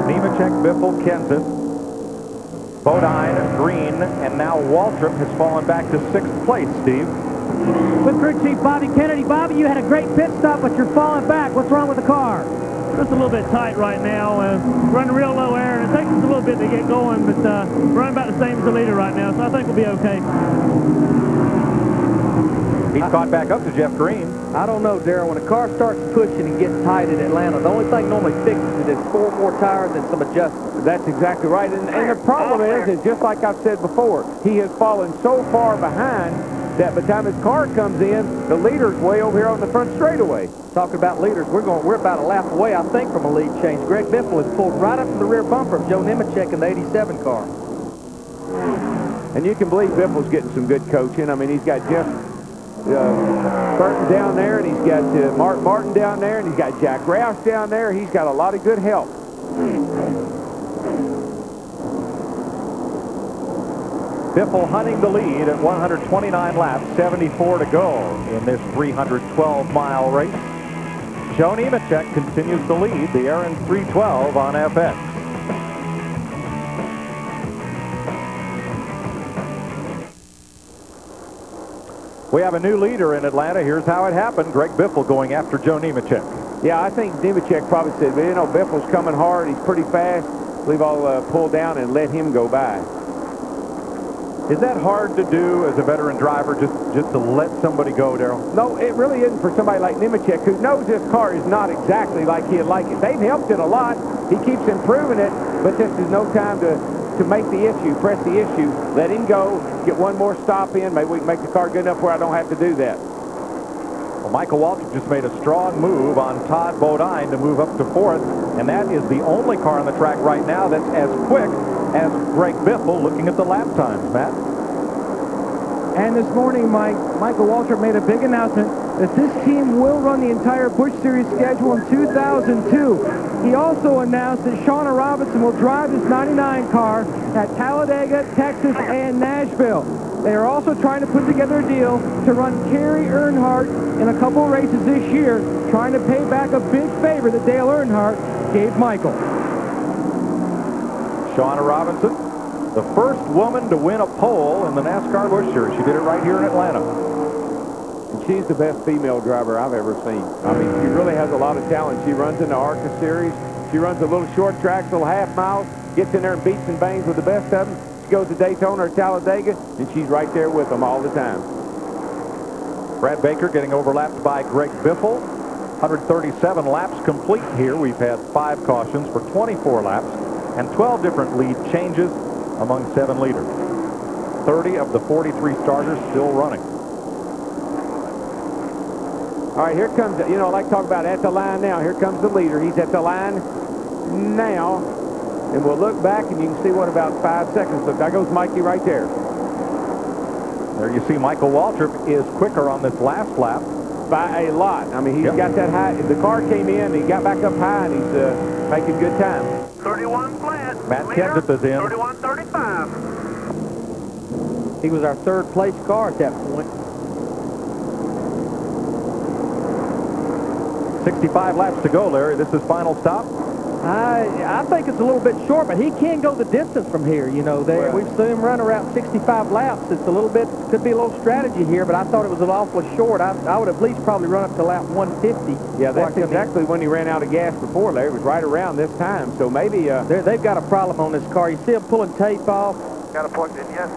Nemechek, Biffle, Kenseth, Bodine, Green, and now Waltrip has fallen back to 6th place, Steve. With crew chief Bobby Kennedy. Bobby, you had a great pit stop, but you're falling back. What's wrong with the car? Just a little bit tight right now. Running real low air, and it takes us a little bit to get going, but we're running about the same as the leader right now, so I think we'll be okay. He's caught back up to Jeff Green. I don't know, Darryl. When a car starts pushing and gets tight in Atlanta, the only thing normally fixes it is 4 more tires and some adjustments. That's exactly right. And the problem is just like I've said before, he has fallen so far behind that by the time his car comes in, the leader's way over here on the front straightaway. Talking about leaders, we're about a lap away, I think, from a lead change. Greg Biffle has pulled right up to the rear bumper of Joe Nemechek in the 87 car. And you can believe Biffle's getting some good coaching. I mean, he's got Jeff Burton down there, and he's got Mark Martin down there, and he's got Jack Roush down there. He's got a lot of good help. Biffle hunting the lead at 129 laps, 74 to go in this 312-mile race. Joe Nemechek continues to lead the Aaron 312 on FX. We have a new leader in Atlanta. Here's how it happened. Greg Biffle going after Joe Nemechek. Yeah, I think Nemechek probably said, well, you know, Biffle's coming hard. He's pretty fast. I believe I'll pull down and let him go by. Is that hard to do as a veteran driver, just to let somebody go, Darryl? No, it really isn't for somebody like Nemechek, who knows this car is not exactly like he'd like it. They've helped it a lot. He keeps improving it, but this is no time to make the issue, press the issue. Let him go, get one more stop in. Maybe we can make the car good enough where I don't have to do that. Well, Michael Waltrip just made a strong move on Todd Bodine to move up to 4th, and that is the only car on the track right now that's as quick as Greg Biffle. Looking at the lap times, Matt. And this morning, Michael Waltrip made a big announcement that this team will run the entire Busch Series schedule in 2002. He also announced that Shauna Robinson will drive his 99 car at Talladega, Texas, and Nashville. They are also trying to put together a deal to run Kerry Earnhardt in a couple races this year, trying to pay back a big favor that Dale Earnhardt gave Michael. Shauna Robinson, the first woman to win a pole in the NASCAR Busch Series. She did it right here in Atlanta. And she's the best female driver I've ever seen. I mean, she really has a lot of talent. She runs in the ARCA Series. She runs a little short tracks, little half miles, gets in there and beats and bangs with the best of them. She goes to Daytona or Talladega, and she's right there with them all the time. Brad Baker getting overlapped by Greg Biffle. 137 laps complete here. We've had 5 cautions for 24 laps and 12 different lead changes among 7 leaders. 30 of the 43 starters still running. All right, here comes, you know, I like to talk about at the line now. Here comes the leader. He's at the line now. And we'll look back, and you can see what about 5 seconds. Look, there goes Mikey right there. There you see Michael Waltrip is quicker on this last lap. By a lot. I mean, he's got that high. The car came in, he got back up high, and he's making good time. 31 flat. Matt Kenseth is in. 31-35. He was our 3rd place car at that point. 65 laps to go, Larry. This is final stop. I think it's a little bit short, but he can go the distance from here. You know, we've seen him run around 65 laps. It's a little bit, could be a little strategy here, but I thought it was an awful short. I would at least probably run up to lap 150. Yeah, that's exactly when he ran out of gas before, Larry. It was right around this time, so maybe... they've got a problem on this car. You see him pulling tape off. Got it plugged in, yes.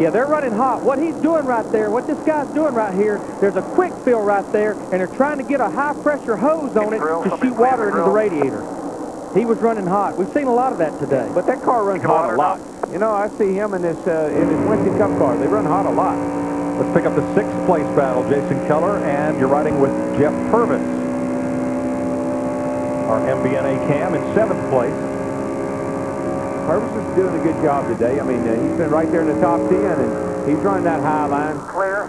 Yeah, they're running hot. What he's doing right there, what this guy's doing right here, there's a quick fill right there, and they're trying to get a high-pressure hose on it to shoot water into the radiator. He was running hot. We've seen a lot of that today. But that car runs hot a lot. You know, I see him in his Winston Cup car. They run hot a lot. Let's pick up the 6th place battle, Jason Keller, and you're riding with Jeff Purvis. Our MBNA Cam in 7th place. Purvis is doing a good job today. I mean, he's been right there in the top 10, and he's running that high line. Clear.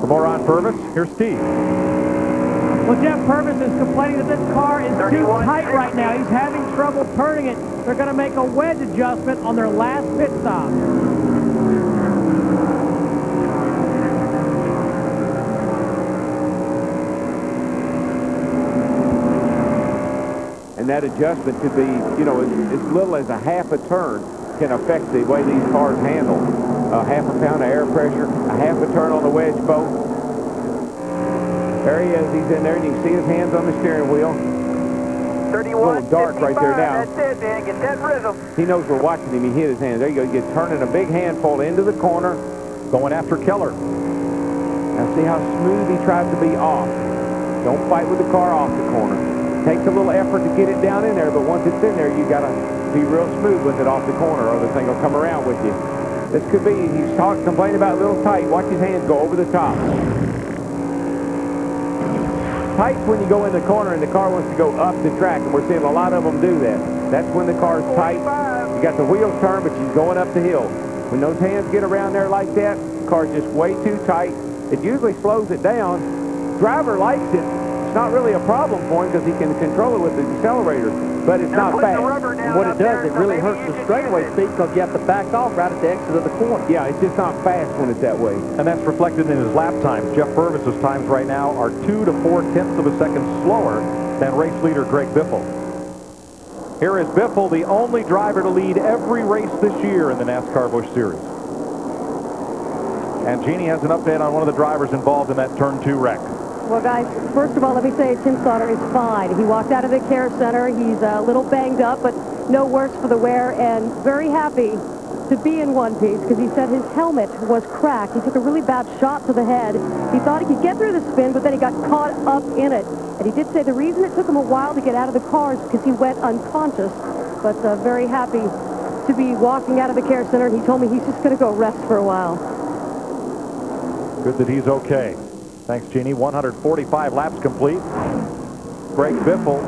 For more on Purvis, here's Steve. Well, Jeff Purvis is complaining that this car is too tight right now. He's having trouble turning it. They're going to make a wedge adjustment on their last pit stop. And that adjustment could be, you know, as little as a half a turn can affect the way these cars handle. Half a pound of air pressure, a half a turn on the wedge boat. There he is. He's in there, and you can see his hands on the steering wheel. 31, a little dark right there now. That's it, man. Get that rhythm. He knows we're watching him. He hit his hands. There you go. He's turning a big handful into the corner. Going after Keller. Now see how smooth he tries to be off. Don't fight with the car off the corner. Takes a little effort to get it down in there, but once it's in there, you got to be real smooth with it off the corner, or the thing will come around with you. This could be, he's complaining about a little tight. Watch his hands go over the top. Tight's when you go in the corner and the car wants to go up the track, and we're seeing a lot of them do that. That's when the car's tight. You got the wheels turned, but she's going up the hill. When those hands get around there like that, the car's just way too tight. It usually slows it down. Driver likes it. It's not really a problem for him because he can control it with the accelerator, but it's not fast. And what it does, it really hurts the straightaway speed because you have to back off right at the exit of the corner. Yeah, it's just not fast when it's that way. And that's reflected in his lap times. Jeff Purvis's times right now are 2 to 4 tenths of a second slower than race leader Greg Biffle. Here is Biffle, the only driver to lead every race this year in the NASCAR Busch Series. And Jeannie has an update on one of the drivers involved in that Turn 2 wreck. Well, guys, first of all, let me say Tim Sauter is fine. He walked out of the care center. He's a little banged up, but no worse for the wear, and very happy to be in one piece because he said his helmet was cracked. He took a really bad shot to the head. He thought he could get through the spin, but then he got caught up in it. And he did say the reason it took him a while to get out of the car is because he went unconscious, but very happy to be walking out of the care center, and he told me he's just going to go rest for a while. Good that he's okay. Thanks, Jeannie. 145 laps complete. Greg Biffle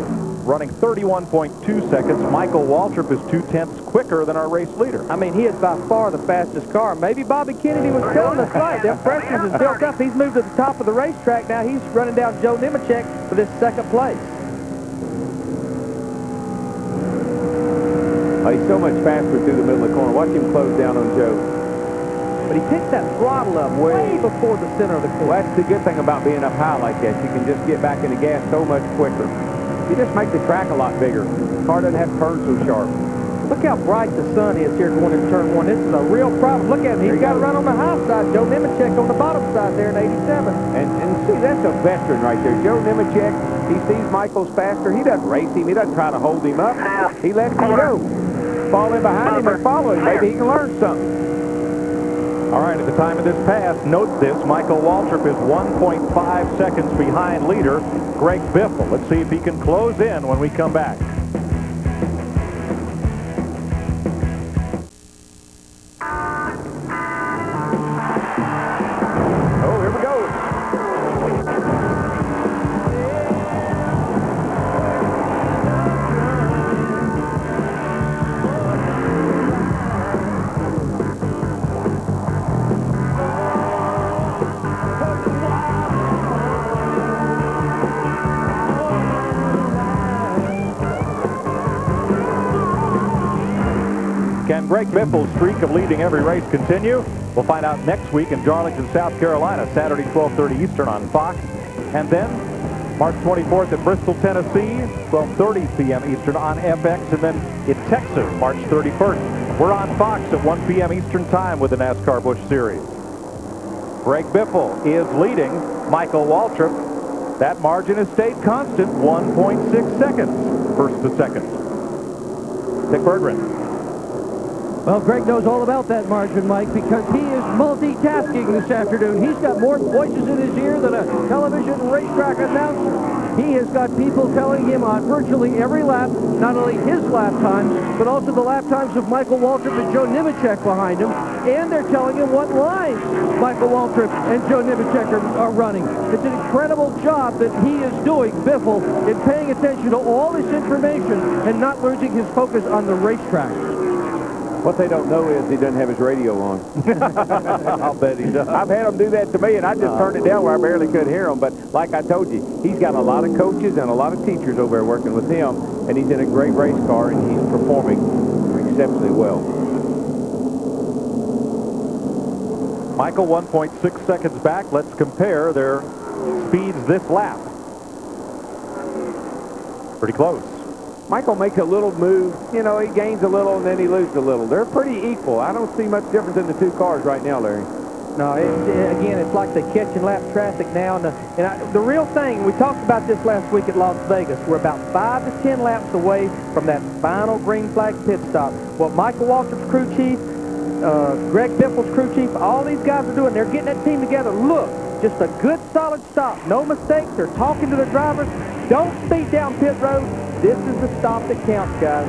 running 31.2 seconds. Michael Waltrip is 2 tenths quicker than our race leader. I mean, he is by far the fastest car. Maybe Bobby Kennedy was telling us right. The impressions is built up. He's moved to the top of the racetrack now. He's running down Joe Nemechek for this second place. Oh, he's so much faster through the middle of the corner. Watch him close down on Joe. But he picks that throttle up way before the center of the corner. Well, that's the good thing about being up high like that. You can just get back in the gas so much quicker. You just make the track a lot bigger. The car doesn't have to turn so sharp. Look how bright the sun is here going into turn 1. This is a real problem. Look at him. He's got to run on the high side. Joe Nemechek on the bottom side there in 87. And see, that's a veteran right there. Joe Nemechek, he sees Michael's faster. He doesn't race him. He doesn't try to hold him up. He lets him go. Fall in behind him and follow him. Maybe he can learn something. All right, at the time of this pass, note this, Michael Waltrip is 1.5 seconds behind leader Greg Biffle. Let's see if he can close in when we come back. Oh, here we go. Can Greg Biffle's streak of leading every race continue? We'll find out next week in Darlington, South Carolina, Saturday, 12:30 Eastern on Fox. And then March 24th at Bristol, Tennessee, 12:30 p.m. Eastern on FX. And then in Texas, March 31st. We're on Fox at 1 p.m. Eastern time with the NASCAR Busch Series. Greg Biffle is leading Michael Waltrip. That margin has stayed constant, 1.6 seconds, first to second. Dick Berggren. Well, Greg knows all about that margin, Mike, because he is multitasking this afternoon. He's got more voices in his ear than a television racetrack announcer. He has got people telling him on virtually every lap, not only his lap times, but also the lap times of Michael Waltrip and Joe Nemechek behind him, and they're telling him what lines Michael Waltrip and Joe Nemechek are running. It's an incredible job that he is doing, Biffle, in paying attention to all this information and not losing his focus on the racetrack. What they don't know is he doesn't have his radio on. I'll bet he does. I've had him do that to me, and I just turned it down where I barely could hear him. But like I told you, he's got a lot of coaches and a lot of teachers over there working with him, and he's in a great race car, and he's performing exceptionally well. Michael, 1.6 seconds back. Let's compare their speeds this lap. Pretty close. Michael makes a little move. You know, he gains a little, and then he loses a little. They're pretty equal. I don't see much difference in the two cars right now, Larry. No, again, it's like they catch and lap traffic now. The real thing, we talked about this last week at Las Vegas. We're about 5 to 10 laps away from that final green flag pit stop. What Michael Waltrip's crew chief, Greg Biffle's crew chief, all these guys are doing, they're getting that team together. Look, just a good, solid stop. No mistakes. They're talking to the drivers. Don't speed down pit road. This is the stop that counts, guys.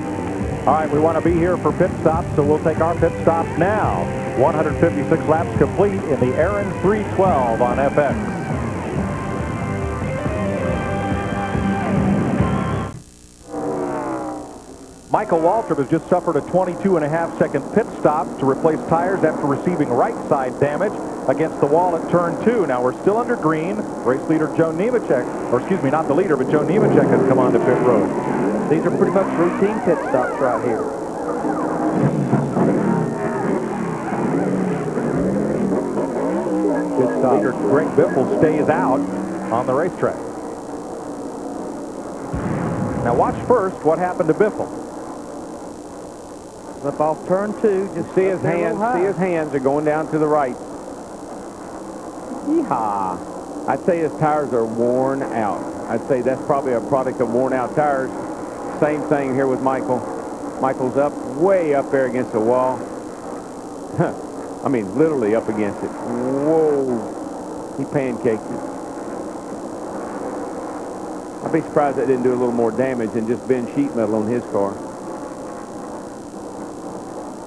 All right, we want to be here for pit stops, so we'll take our pit stop now. 156 laps complete in the Aaron 312 on FX. Michael Waltrip has just suffered a 22.5-second pit stop to replace tires after receiving right side damage against the wall at turn 2. Now we're still under green. Race leader Joe Nemechek, or excuse me, not the leader, but Joe Nemechek has come onto pit road. These are pretty much routine pit stops right here. Good stop. Leader Greg Biffle stays out on the racetrack. Now watch first what happened to Biffle. Up off turn 2. Just see his hands. See his hands are going down to the right. Yeehaw. I'd say his tires are worn out. I'd say that's probably a product of worn out tires. Same thing here with Michael. Michael's up, way up there against the wall. I mean, literally up against it. Whoa. He pancaked it. I'd be surprised that didn't do a little more damage than just bend sheet metal on his car.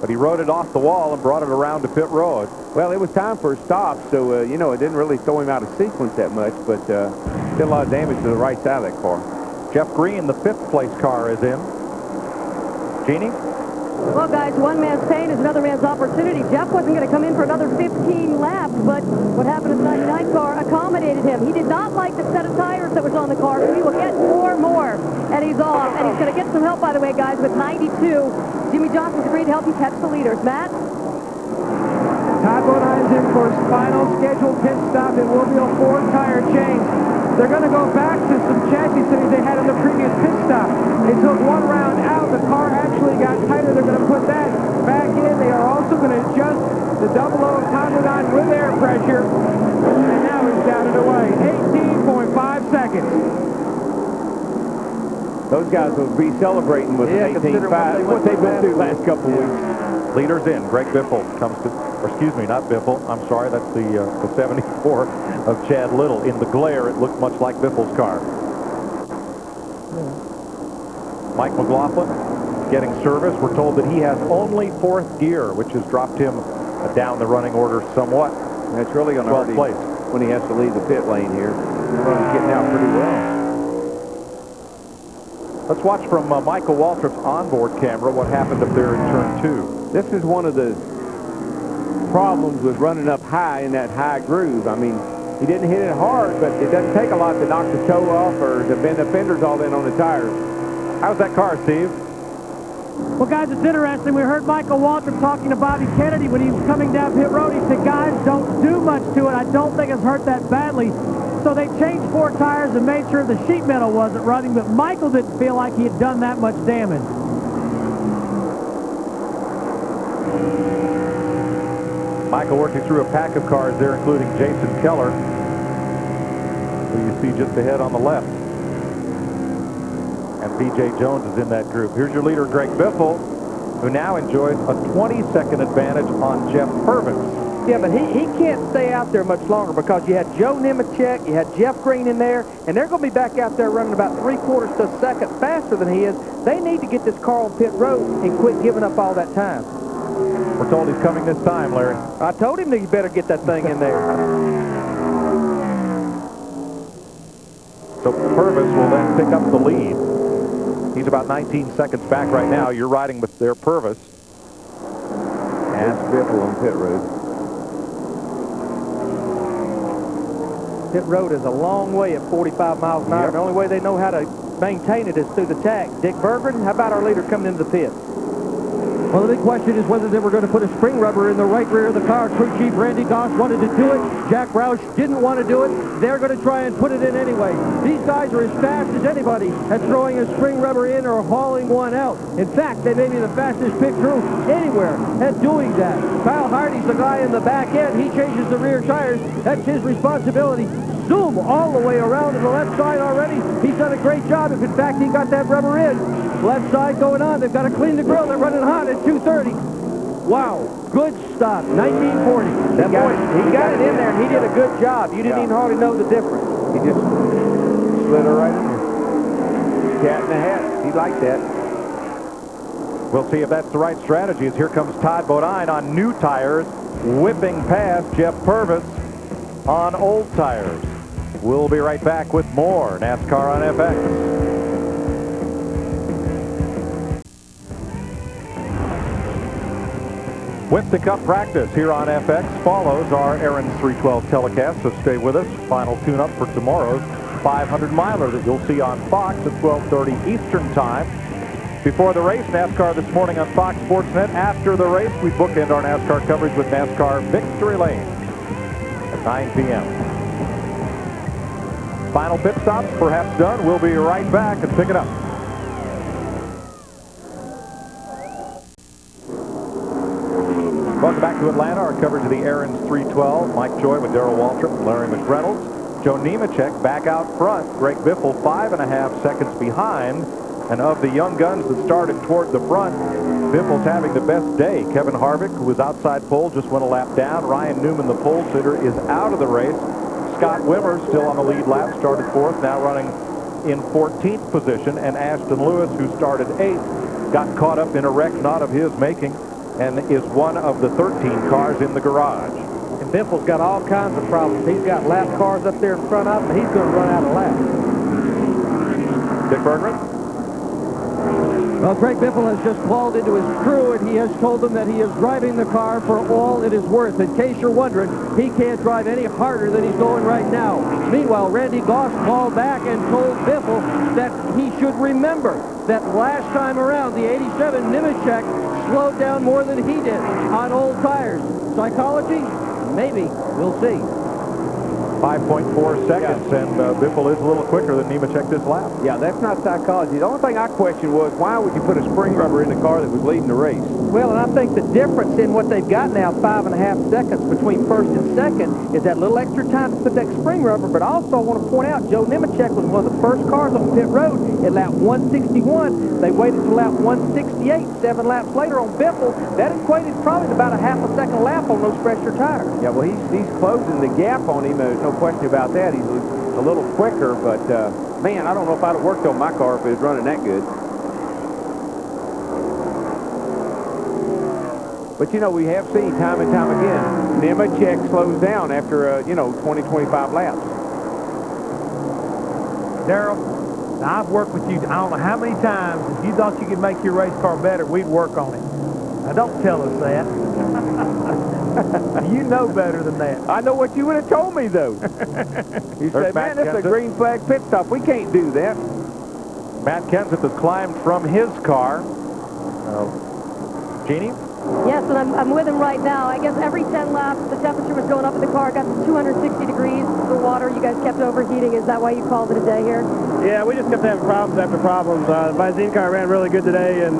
But he rode it off the wall and brought it around to pit road. Well, it was time for a stop, so, you know, it didn't really throw him out of sequence that much, but did a lot of damage to the right side of that car. Jeff Green, the 5th place car, is in. Jeannie? Well, guys, one man's pain is another man's opportunity. Jeff wasn't going to come in for another 15 laps, but what happened to the 99 car accommodated him. He did not like the set of tires that was on the car, so he will get more, and he's off. And he's going to get some help, by the way, guys, with 92. Jimmy Johnson's agreed to help him catch the leaders. Matt? Todd Bodine's in for his final scheduled pit stop. It will be a 4-tire change. They're going to go back to some chassis settings they had on the previous pit stop. They took one round out. The car actually got tighter. They're going to put that back in. They are also going to adjust the 00 of Todd Bodine with air pressure. And now he's down and away. 18.5 seconds. Those guys will be celebrating with an 18.5. What they've been through the last couple of weeks. Leaders in. Greg Biffle comes to, or excuse me, not Biffle. I'm sorry, that's the 74 of Chad Little. In the glare, it looked much like Biffle's car. Mike McLaughlin getting service. We're told that he has only 4th gear, which has dropped him down the running order somewhat. That's really going to hurt him when he has to leave the pit lane here. He's getting out pretty well. Let's watch from Michael Waltrip's onboard camera what happened up there in turn 2. This is one of the problems with running up high in that high groove. I mean, he didn't hit it hard, but it doesn't take a lot to knock the toe off or to bend the fenders all in on the tires. How's that car, Steve? Well, guys, it's interesting. We heard Michael Waltrip talking to Bobby Kennedy when he was coming down pit road. He said, guys, don't do much to it. I don't think it's hurt that badly. So they changed 4 tires and made sure the sheet metal wasn't running, but Michael didn't feel like he had done that much damage. Michael working through a pack of cars there, including Jason Keller, who you see just ahead on the left. And B.J. Jones is in that group. Here's your leader, Greg Biffle. who now enjoys a 20-second advantage on Jeff Purvis. Yeah, but he can't stay out there much longer because you had Joe Nemechek, you had Jeff Green in there, and they're going to be back out there running about 3/4 to a second faster than he is. They need to get this car on pit road and quit giving up all that time. We're told he's coming this time, Larry. I told him that he better get that thing in there. So Purvis will then pick up the lead. He's about 19 seconds back right now. You're riding with their Purvis. Ask Biffle on pit road. Pit road is a long way at 45 miles an hour. Yep. The only way they know how to maintain it is through the tag. Dick Berggren, how about our leader coming into the pit? Well, the big question is whether they were going to put a spring rubber in the right rear of the car. Crew Chief Randy Goss wanted to do it. Jack Roush didn't want to do it. They're going to try and put it in anyway. These guys are as fast as anybody at throwing a spring rubber in or hauling one out. In fact, they may be the fastest pit crew anywhere at doing that. Kyle Hardy's the guy in the back end. He changes the rear tires. That's his responsibility. Zoom all the way around to the left side already. He's done a great job. If in fact he got that rubber in. Left side going on. They've got to clean the grill. They're running hot at 230. Wow. Good stop. 1940. That boy, he got it in there, and he did a good job. You didn't even hardly know the difference. He just slid her right in there. Cat in the hat. He liked that. We'll see if that's the right strategy as here comes Todd Bodine on new tires, whipping past Jeff Purvis on old tires. We'll be right back with more NASCAR on FX. Winston Cup practice here on FX follows our Aaron's 312 telecast, so stay with us. Final tune-up for tomorrow's 500-miler that you'll see on Fox at 12:30 Eastern Time. Before the race, NASCAR This Morning on Fox Sports Net. After the race, we bookend our NASCAR coverage with NASCAR Victory Lane at 9 p.m. Final pit stops perhaps done. We'll be right back and pick it up. Welcome back to Atlanta. Our coverage of the Aaron's 312. Mike Joy with Darrell Waltrip and Larry McReynolds. Joe Nemechek back out front. Greg Biffle 5.5 seconds behind. And of the young guns that started toward the front, Biffle's having the best day. Kevin Harvick, who was outside pole, just went a lap down. Ryan Newman, the pole sitter, is out of the race. Scott Wimmer, still on the lead lap, started fourth, now running in 14th position. And Ashton Lewis, who started 8th, got caught up in a wreck not of his making and is one of the 13 cars in the garage. And Biffle's got all kinds of problems. He's got lap cars up there in front of him, and he's going to run out of laps. Dick Berggren? Well, Greg Biffle has just called into his crew, and he has told them that he is driving the car for all it is worth. In case you're wondering, he can't drive any harder than he's going right now. Meanwhile, Randy Goss called back and told Biffle that he should remember that last time around, the 87 Nemechek slowed down more than he did on old tires. Psychology? Maybe. We'll see. 5.4 seconds, and Biffle is a little quicker than Nemechek this lap. Yeah, that's not psychology. The only thing I questioned was why would you put a spring rubber in the car that was leading the race? Well, and I think the difference in what they've got now, 5.5 seconds between first and second, is that little extra time to put that spring rubber. But also, I want to point out, Joe Nemechek was one of the first cars on pit road at lap 161. They waited to lap 168, 7 laps later on Biffle. That equated probably to about a half a second lap on those fresher tires. Yeah, well, he's closing the gap on him. There's no question about that. He's a little quicker, but man, I don't know if I'd have worked on my car if it was running that good. But, you know, we have seen time and time again, Nemechek slows down after, 20, 25 laps. Darrell, now I've worked with you, I don't know how many times. If you thought you could make your race car better, we'd work on it. Now, don't tell us that. You know better than that. I know what you would have told me, though. You said, man, this is a green flag pit stop. We can't do that. Matt Kenseth has climbed from his car. Jeannie? Yes, and I'm with him right now. I guess every 10 laps, the temperature was going up in the car. It got to 260 degrees. The water, you guys kept overheating. Is that why you called it a day here? Yeah, we just kept having problems after problems. The benzene car ran really good today, and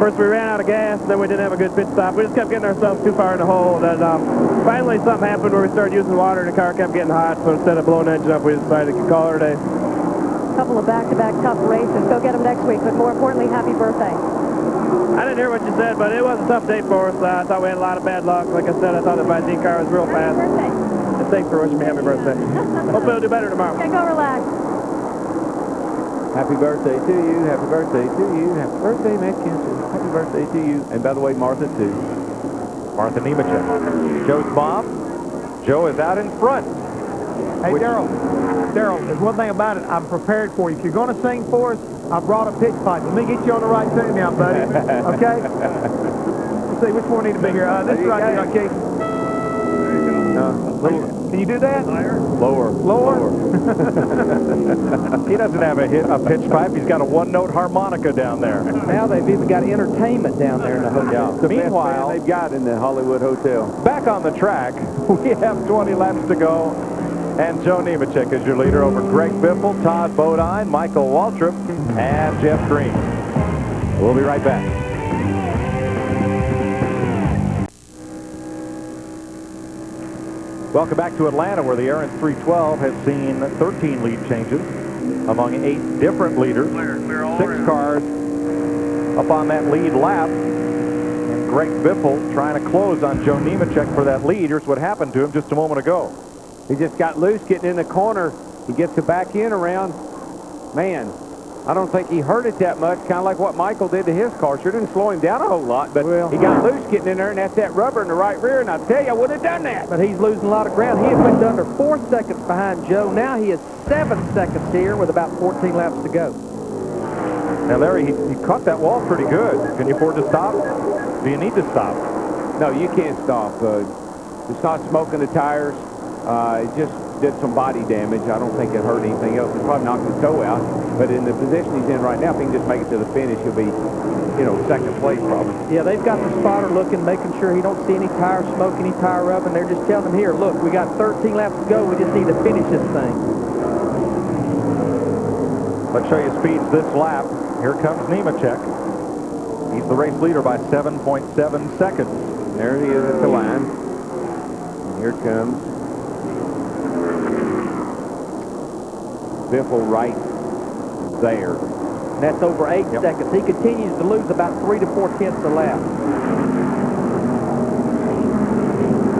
first we ran out of gas, and then we didn't have a good pit stop. We just kept getting ourselves too far in the hole. And then finally something happened where we started using water, and the car kept getting hot. So instead of blowing the engine up, we decided to call it a day. A couple of back-to-back tough races. Go get them next week. But more importantly, happy birthday. I didn't hear what you said, but it was a tough day for us. I thought we had a lot of bad luck. Like I said, I thought the Visine car was real fast. And thanks for wishing me happy birthday. Hopefully I'll do better tomorrow. Okay, go relax. Happy birthday to you. Happy birthday to you. Happy birthday, Matt Kinson. Happy birthday to you. And by the way, Martha, too. Martha Nemechek. Joe's mom. Joe is out in front. Hey, Daryl, there's one thing about it. I'm prepared for you. If you're going to sing for us, I brought a pitch pipe. Let me get you on the right tune now, buddy. Okay? Let's see, which one need to be here? This is right here, okay? Can you do that? Lower. Lower? He doesn't have a pitch pipe. He's got a one-note harmonica down there. Now they've even got entertainment down there in the hotel. The Meanwhile, best band they've got in the Hollywood Hotel. Back on the track, we have 20 laps to go. And Joe Nemechek is your leader over Greg Biffle, Todd Bodine, Michael Waltrip, and Jeff Green. We'll be right back. Welcome back to Atlanta, where the Aaron's 312 has seen 13 lead changes among 8 different leaders. 6 cars up on that lead lap. And Greg Biffle trying to close on Joe Nemechek for that lead. Here's what happened to him just a moment ago. He just got loose getting in the corner. He gets the back end around. Man, I don't think he hurt it that much, kind of like what Michael did to his car. Sure didn't slow him down a whole lot, but he got loose getting in there, and that's that rubber in the right rear, and I tell you, I would have done that. But he's losing a lot of ground. He had been under 4 seconds behind Joe. Now he is 7 seconds here with about 14 laps to go. Now, Larry, he caught that wall pretty good. Can you afford to stop? Do you need to stop? No, you can't stop. It's not smoking the tires. It just did some body damage. I don't think it hurt anything else. It probably knocked his toe out. But in the position he's in right now, if he can just make it to the finish, he'll be, you know, second place probably. Yeah, they've got the spotter looking, making sure he don't see any tire smoke, any tire rub, and they're just telling him, here, look, we got 13 laps to go. We just need to finish this thing. Let's show you speeds this lap. Here comes Nemechek. He's the race leader by 7.7 seconds. There he is at the line. And here comes Biffle right there. And that's over 8 seconds. He continues to lose about 3 to 4 tenths a lap.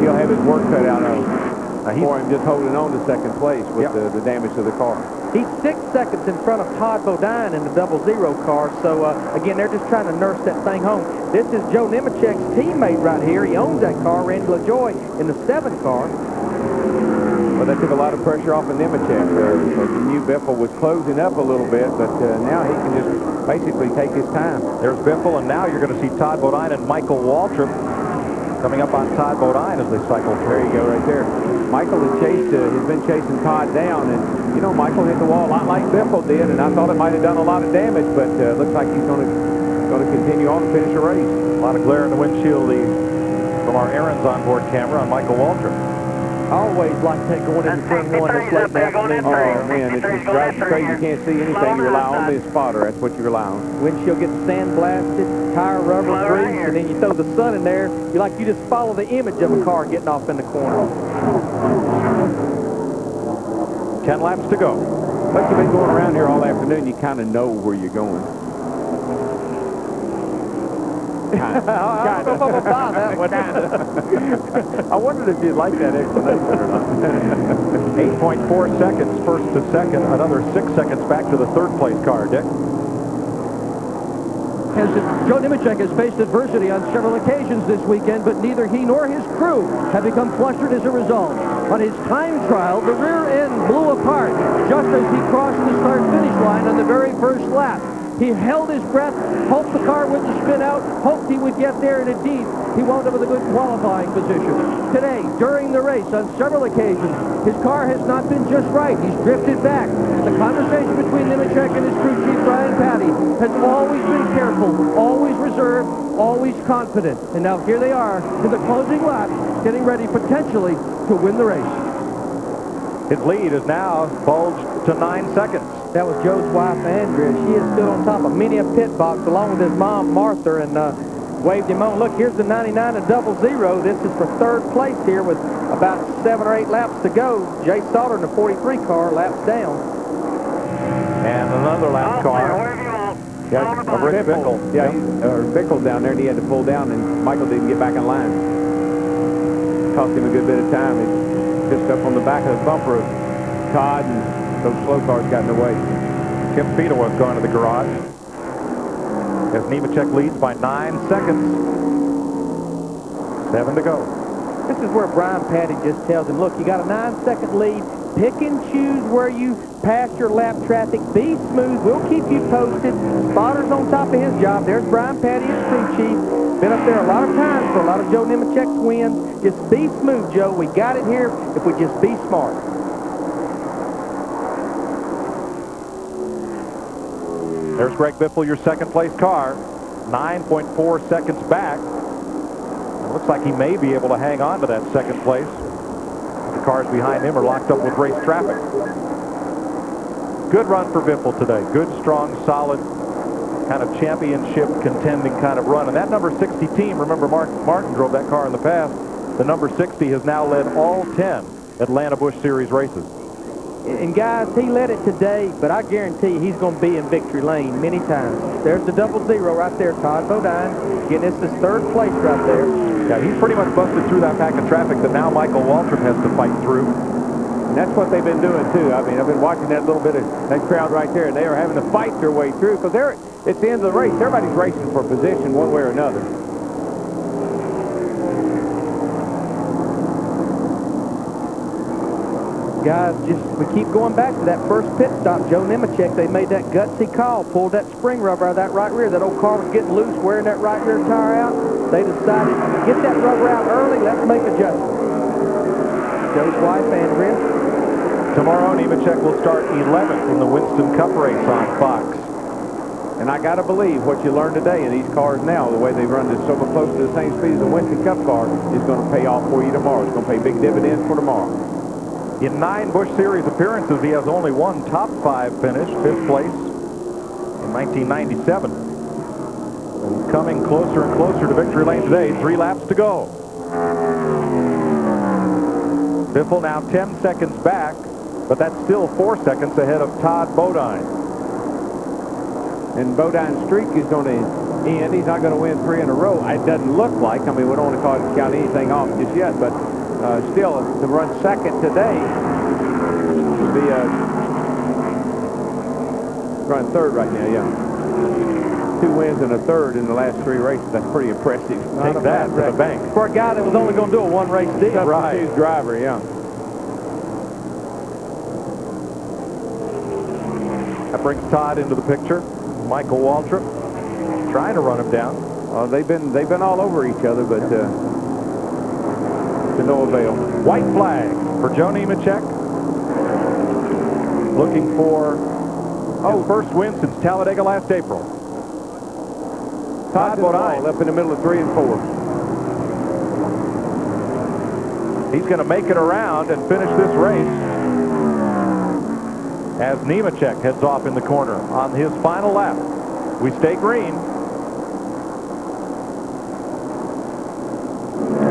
He'll have his work cut out for him just holding on to second place with the damage to the car. He's 6 seconds in front of Todd Bodine in the 00 car. So, again, they're just trying to nurse that thing home. This is Joe Nemechek's teammate right here. He owns that car, Randy LaJoy, in the 7 car. Well, that took a lot of pressure off of Nemechek. He knew Biffle was closing up a little bit, but now he can just basically take his time. There's Biffle, and now you're going to see Todd Bodine and Michael Waltrip coming up on Todd Bodine as they cycle through. There you go, right there. Michael has been chasing Todd down, and you know Michael hit the wall a lot like Biffle did, and I thought it might have done a lot of damage, but looks like he's going to continue on to finish the race. A lot of glare in the windshield from our Aaron's onboard camera on Michael Waltrip. I always like to go into turn 1 this late in the afternoon. Oh, man, it just drives you crazy. You can't see anything. You rely on this spotter. That's what you rely on. Windshield gets sandblasted, tire rubber grease, and then you throw the sun in there. You just follow the image of a car getting off in the corner. 10 laps to go. But you've been going around here all afternoon. You kind of know where you're going. I don't know if I'm going to buy that one. I wondered if you'd like that explanation or not. 8.4 seconds first to second. Another 6 seconds back to the third place car, Dick. Joe Nemechek has faced adversity on several occasions this weekend, but neither he nor his crew have become flustered as a result. On his time trial, the rear end blew apart just as he crossed the start-finish line on the very first lap. He held his breath, hoped the car wouldn't spin out, hoped he would get there, and indeed, he wound up with a good qualifying position. Today, during the race, on several occasions, his car has not been just right. He's drifted back. The conversation between Nemechek and his crew chief, Brian Patty, has always been careful, always reserved, always confident. And now here they are in the closing lap, getting ready potentially to win the race. His lead is now bulged to 9 seconds. That was Joe's wife, Andrea. She has stood on top of many a pit box along with his mom, Martha, and waved him on. Look, here's the 99 and 00. This is for third place here with about 7 or 8 laps to go. Jay Sauter in the 43 car, laps down. And another lap car Yeah, Rich Bickle. Yeah, Bickle down there, and he had to pull down, and Michael didn't get back in line. Cost him a good bit of time. He just up on the back of the bumper of Todd, and those slow cars got in the way. Chip Fita was going to the garage as Nemechek leads by 9 seconds. 7 to go. This is where Brian Patty just tells him, look, you got a 9-second lead. Pick and choose where you pass your lap traffic. Be smooth. We'll keep you posted. Spotter's on top of his job. There's Brian Patty, his crew chief. Been up there a lot of times for a lot of Joe Nemechek's wins. Just be smooth, Joe. We got it here if we just be smart. There's Greg Biffle, your second place car. 9.4 seconds back. It looks like he may be able to hang on to that second place. The cars behind him are locked up with race traffic. Good run for Biffle today. Good, strong, solid, kind of championship contending kind of run. And that number 60 team, remember Mark Martin drove that car in the past. The number 60 has now led all 10 Atlanta Busch Series races. And guys, he led it today, but I guarantee he's going to be in victory lane many times. There's the 00 right there, Todd Bodine, getting this his third place right there. Yeah, he's pretty much busted through that pack of traffic that now Michael Waltrip has to fight through. And that's what they've been doing, too. I mean, I've been watching that little bit of that crowd right there, and they are having to fight their way through because it's the end of the race. Everybody's racing for position one way or another. Guys, we keep going back to that first pit stop. Joe Nemechek, they made that gutsy call, pulled that spring rubber out of that right rear. That old car was getting loose, wearing that right rear tire out. They decided, get that rubber out early, let's make adjustments. Joe's wife, Andrea. Tomorrow, Nemechek will start 11th in the Winston Cup race on Fox. And I got to believe what you learned today in these cars now, the way they run this so close to the same speed as the Winston Cup car, is going to pay off for you tomorrow. It's going to pay big dividends for tomorrow. In 9 Busch Series appearances, he has only one top 5 finish, 5th place in 1997. And coming closer and closer to victory lane today, 3 laps to go. Biffle now 10 seconds back, but that's still 4 seconds ahead of Todd Bodine. And Bodine's streak is going to end. He's not going to win 3 in a row. It doesn't look like. I mean, we don't want to count anything off just yet, but still, to run second today would be run third right now, yeah. 2 wins and a third in the last 3 races. That's pretty impressive. Take that to the bank. For a guy that was only going to do a 1-race deal. Right. Driver, yeah. That brings Todd into the picture. Michael Waltrip trying to run him down. They've been all over each other, but to no avail. White flag for Joe Nemechek. Looking for his first win since Talladega last April. Todd Bodine up in the middle of 3 and 4. He's going to make it around and finish this race as Nemechek heads off in the corner on his final lap. We stay green.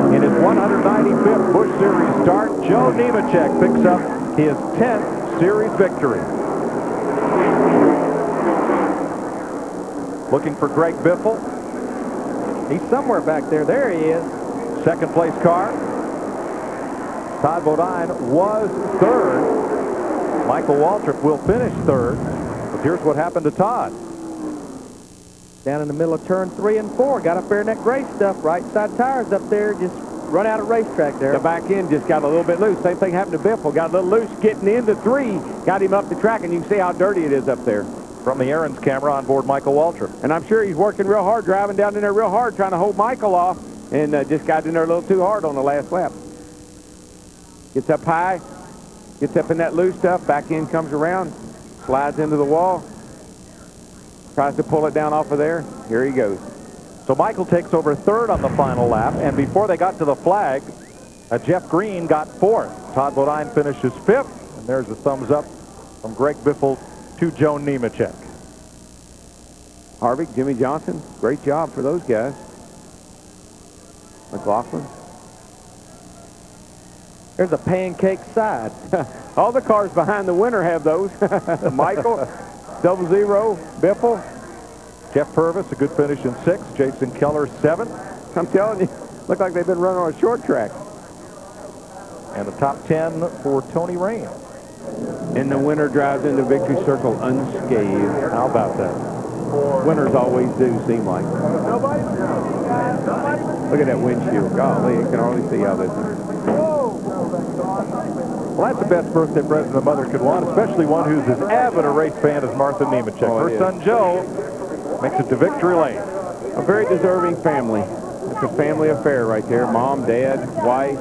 In his 195th Busch Series start, Joe Nemechek picks up his 10th Series victory. Looking for Greg Biffle. He's somewhere back there. There he is. Second place car. Todd Bodine was 3rd. Michael Waltrip will finish 3rd. But here's what happened to Todd. Down in the middle of turn 3 and 4. Got up there in that gray stuff. Right side tires up there. Just run out of racetrack there. The back end just got a little bit loose. Same thing happened to Biffle. Got a little loose getting into 3. Got him up the track, and you can see how dirty it is up there. From the Aaron's camera on board Michael Waltrip. And I'm sure he's working real hard, driving down in there real hard, trying to hold Michael off, and just got in there a little too hard on the last lap. Gets up high, gets up in that loose stuff, back end comes around, slides into the wall, tries to pull it down off of there. Here he goes. So Michael takes over 3rd on the final lap, and before they got to the flag, Jeff Green got 4th. Todd Bodine finishes 5th, and there's a thumbs up from Greg Biffle to Joe Nemechek. Harvick, Jimmy Johnson, great job for those guys. McLaughlin. There's a pancake side. All the cars behind the winner have those. Michael, 00, Biffle. Jeff Purvis, a good finish in 6th. Jason Keller, 7th. I'm telling you, look like they've been running on a short track. And the top 10 for Tony Rain. And the winner drives into victory circle unscathed. How about that? Winners always do, seem like. Look at that windshield. Golly, you can hardly see how this is. Well, that's the best birthday present a mother could want, especially one who's as avid a race fan as Martha Nemechek. Her son, Joe, makes it to victory lane. A very deserving family. It's a family affair right there. Mom, dad, wife.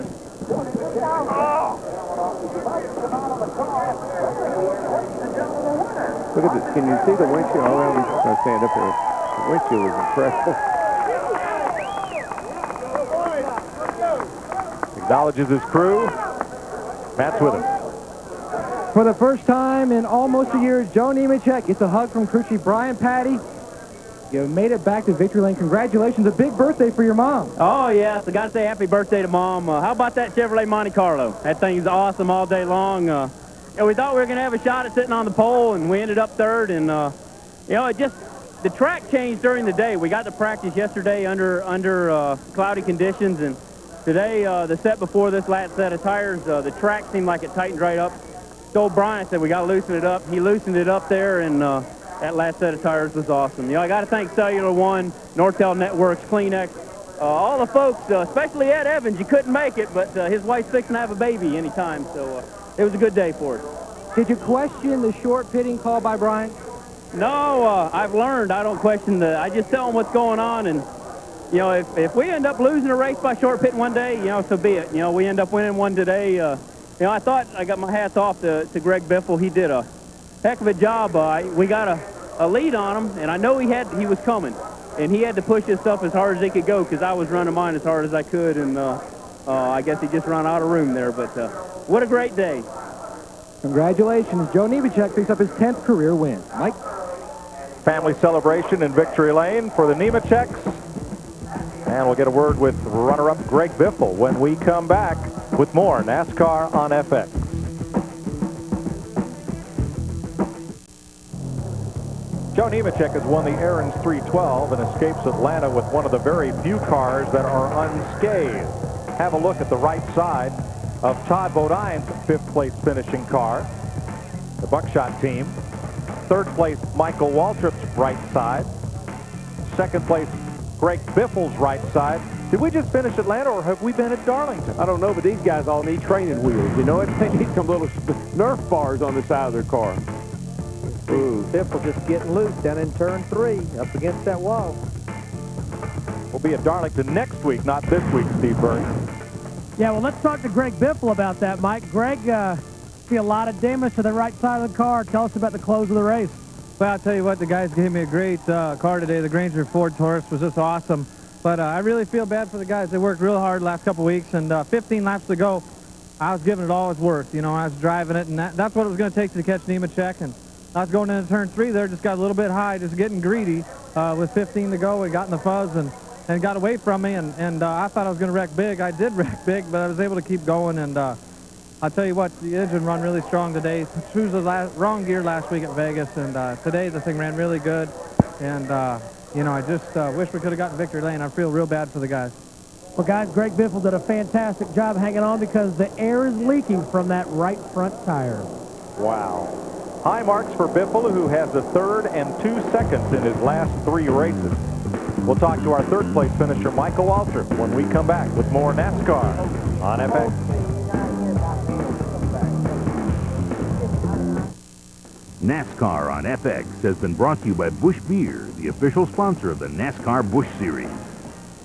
Look at this. Can you see the windshield? Oh, well, we're just going to stand up here. The windshield is incredible. Acknowledges his crew. Matt's with him. For the first time in almost a year, Joe Nemechek gets a hug from crew chief Brian Patty. You made it back to victory lane. Congratulations. A big birthday for your mom. Oh, yes. I got to say happy birthday to Mom. How about that Chevrolet Monte Carlo? That thing's awesome all day long. And we thought we were going to have a shot at sitting on the pole, and we ended up 3rd. And, you know, the track changed during the day. We got to practice yesterday under cloudy conditions, and today, the set before this last set of tires, the track seemed like it tightened right up. Told Brian, I said, we got to loosen it up. He loosened it up there, and that last set of tires was awesome. You know, I got to thank Cellular One, Nortel Networks, Kleenex, all the folks, especially Ed Evans. You couldn't make it, but his wife's fixing to have a baby anytime, so it was a good day for us. Did you question the short pitting call by Brian? No, I've learned. I don't question I just tell him what's going on, and you know, if we end up losing a race by short pitting one day, you know, so be it. You know, we end up winning one today. You know, I thought I got my hats off to Greg Biffle. He did a heck of a job. We got a lead on him, and I know he was coming, and he had to push his stuff as hard as he could go because I was running mine as hard as I could, and I guess he just ran out of room there. But what a great day. Congratulations. Joe Nemechek picks up his 10th career win. Mike? Family celebration in victory lane for the Nemecheks. And we'll get a word with runner-up Greg Biffle when we come back with more NASCAR on FX. Joe Nemechek has won the Aaron's 312 and escapes Atlanta with one of the very few cars that are unscathed. Have a look at the right side of Todd Bodine's 5th place finishing car, the Buckshot team. 3rd place, Michael Waltrip's right side. 2nd place, Greg Biffle's right side. Did we just finish Atlanta, or have we been at Darlington? I don't know, but these guys all need training wheels. You know, they need some little Nerf bars on the side of their car. Ooh, Biffle just getting loose down in turn 3, up against that wall. We'll be at Darlington next week, not this week, Steve Burns. Yeah, well, let's talk to Greg Biffle about that, Mike. Greg, see a lot of damage to the right side of the car. Tell us about the close of the race. Well, I'll tell you what, the guys gave me a great car today. The Granger Ford Taurus was just awesome. But I really feel bad for the guys. They worked real hard the last couple weeks, and 15 laps to go, I was giving it all it's worth. You know, I was driving it, and that's what it was going to take to catch Nemechek. And I was going into turn 3 there, just got a little bit high, just getting greedy. With 15 to go, it got in the fuzz and got away from me, and I thought I was going to wreck big. I did wreck big, but I was able to keep going, and I'll tell you what, the engine run really strong today. Chose the wrong gear last week at Vegas, and today the thing ran really good. And, you know, I just wish we could have gotten victory lane. I feel real bad for the guys. Well, guys, Greg Biffle did a fantastic job hanging on because the air is leaking from that right front tire. Wow. High marks for Biffle, who has a 3rd and 2 seconds in his last 3 races. We'll talk to our 3rd place finisher, Michael Waltrip, when we come back with more NASCAR on FX. NASCAR on FX has been brought to you by Busch Beer, the official sponsor of the NASCAR Busch Series.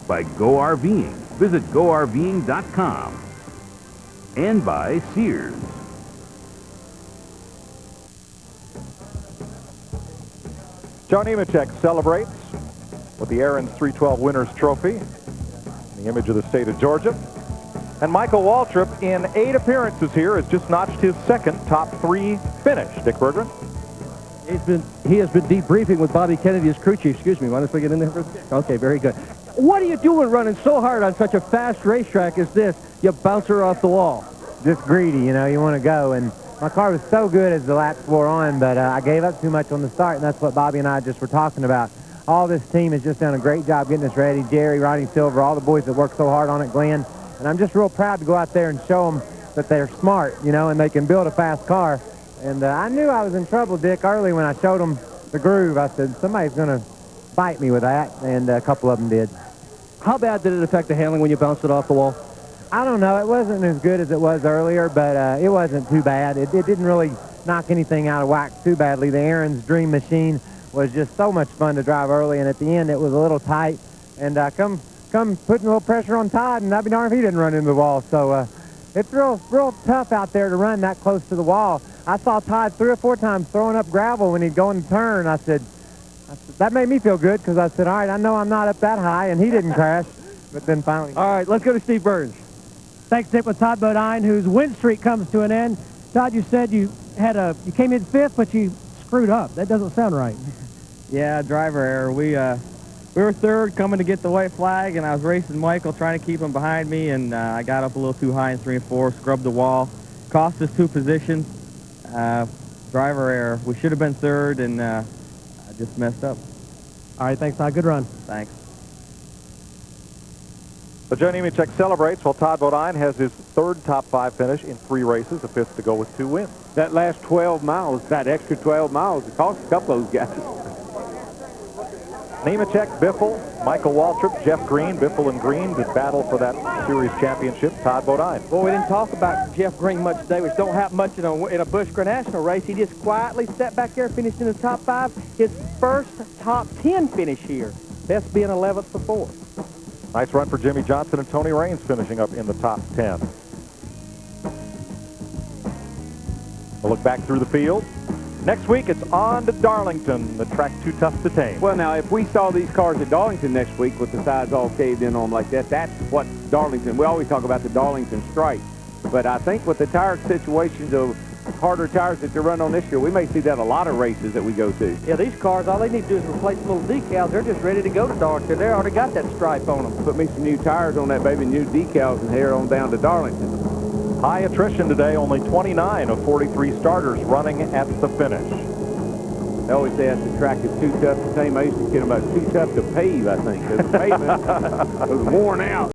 By Go RVing. Visit GoRVing.com. And by Sears. Joe Nemechek celebrates with the Aaron's 312 Winners Trophy, the image of the state of Georgia. And Michael Waltrip, in 8 appearances here, has just notched his 2nd top 3 finish. Dick Berggren? He has been debriefing with Bobby Kennedy as crew chief. Excuse me, mind if we get in there for okay, very good. What are you doing running so hard on such a fast racetrack as this? You bounce her off the wall. Just greedy, you know, you want to go. And my car was so good as the laps wore on, but I gave up too much on the start, and that's what Bobby and I just were talking about. all this team has just done a great job getting us ready. Jerry, Ronnie Silver, all the boys that worked so hard on it, Glenn. And I'm just real proud to go out there and show them that they're smart, you know, and they can build a fast car. And I knew I was in trouble, Dick, early when I showed them the groove. I said, somebody's going to bite me with that, and a couple of them did. How bad did it affect the handling when you bounced it off the wall? I don't know. It wasn't as good as it was earlier, but it wasn't too bad. It didn't really knock anything out of whack too badly. The Aaron's Dream Machine was just so much fun to drive early, and at the end it was a little tight. And come putting a little pressure on Todd, and I'd be darned if he didn't run into the wall. So it's real tough out there to run that close to the wall. I saw Todd 3 or 4 times throwing up gravel when he'd go in the turn. I said, that made me feel good, because I said, all right, I know I'm not up that high, and he didn't crash. But then finally... All right, let's go to Steve Burns. Thanks, Dick, with Todd Bodine, whose win streak comes to an end. Todd, you said you came in 5th, but you screwed up. That doesn't sound right. Yeah, driver error. We were 3rd coming to get the white flag, and I was racing Michael, trying to keep him behind me, and I got up a little too high in 3 and 4, scrubbed the wall, cost us 2 positions. Driver error. We should have been 3rd, and I just messed up. All right, thanks, Todd. Good run. Thanks. So Joe Nemechek celebrates while Todd Bodine has his 3rd top 5 finish in 3 races, a 5th to go with 2 wins. That last 12 miles, that extra 12 miles, it cost a couple of those guys. Nemechek, Biffle, Michael Waltrip, Jeff Green. Biffle and Green did battle for that series championship. Todd Bodine. Well, we didn't talk about Jeff Green much today, which don't happen much in a Busch National race. He just quietly sat back there, finished in the top 5. His first top 10 finish here. Best being 11th before. Nice run for Jimmy Johnson and Tony Raines finishing up in the top 10. We'll look back through the field. Next week, it's on to Darlington, the track too tough to tame. Well, now, if we saw these cars at Darlington next week with the sides all caved in on them like that, that's what Darlington, we always talk about the Darlington strike. But I think with the tire situations of harder tires that they're running on this year, we may see that a lot of races that we go to. Yeah, these cars, all they need to do is replace the little decals. They're just ready to go to Darlington. They already got that stripe on them. Put me some new tires on that baby, new decals, and head on down to Darlington. High attrition today, only 29 of 43 starters running at the finish. They always say that the track is too tough to tame. I used to kid them about too tough to pave, I think, because the pavement was worn out.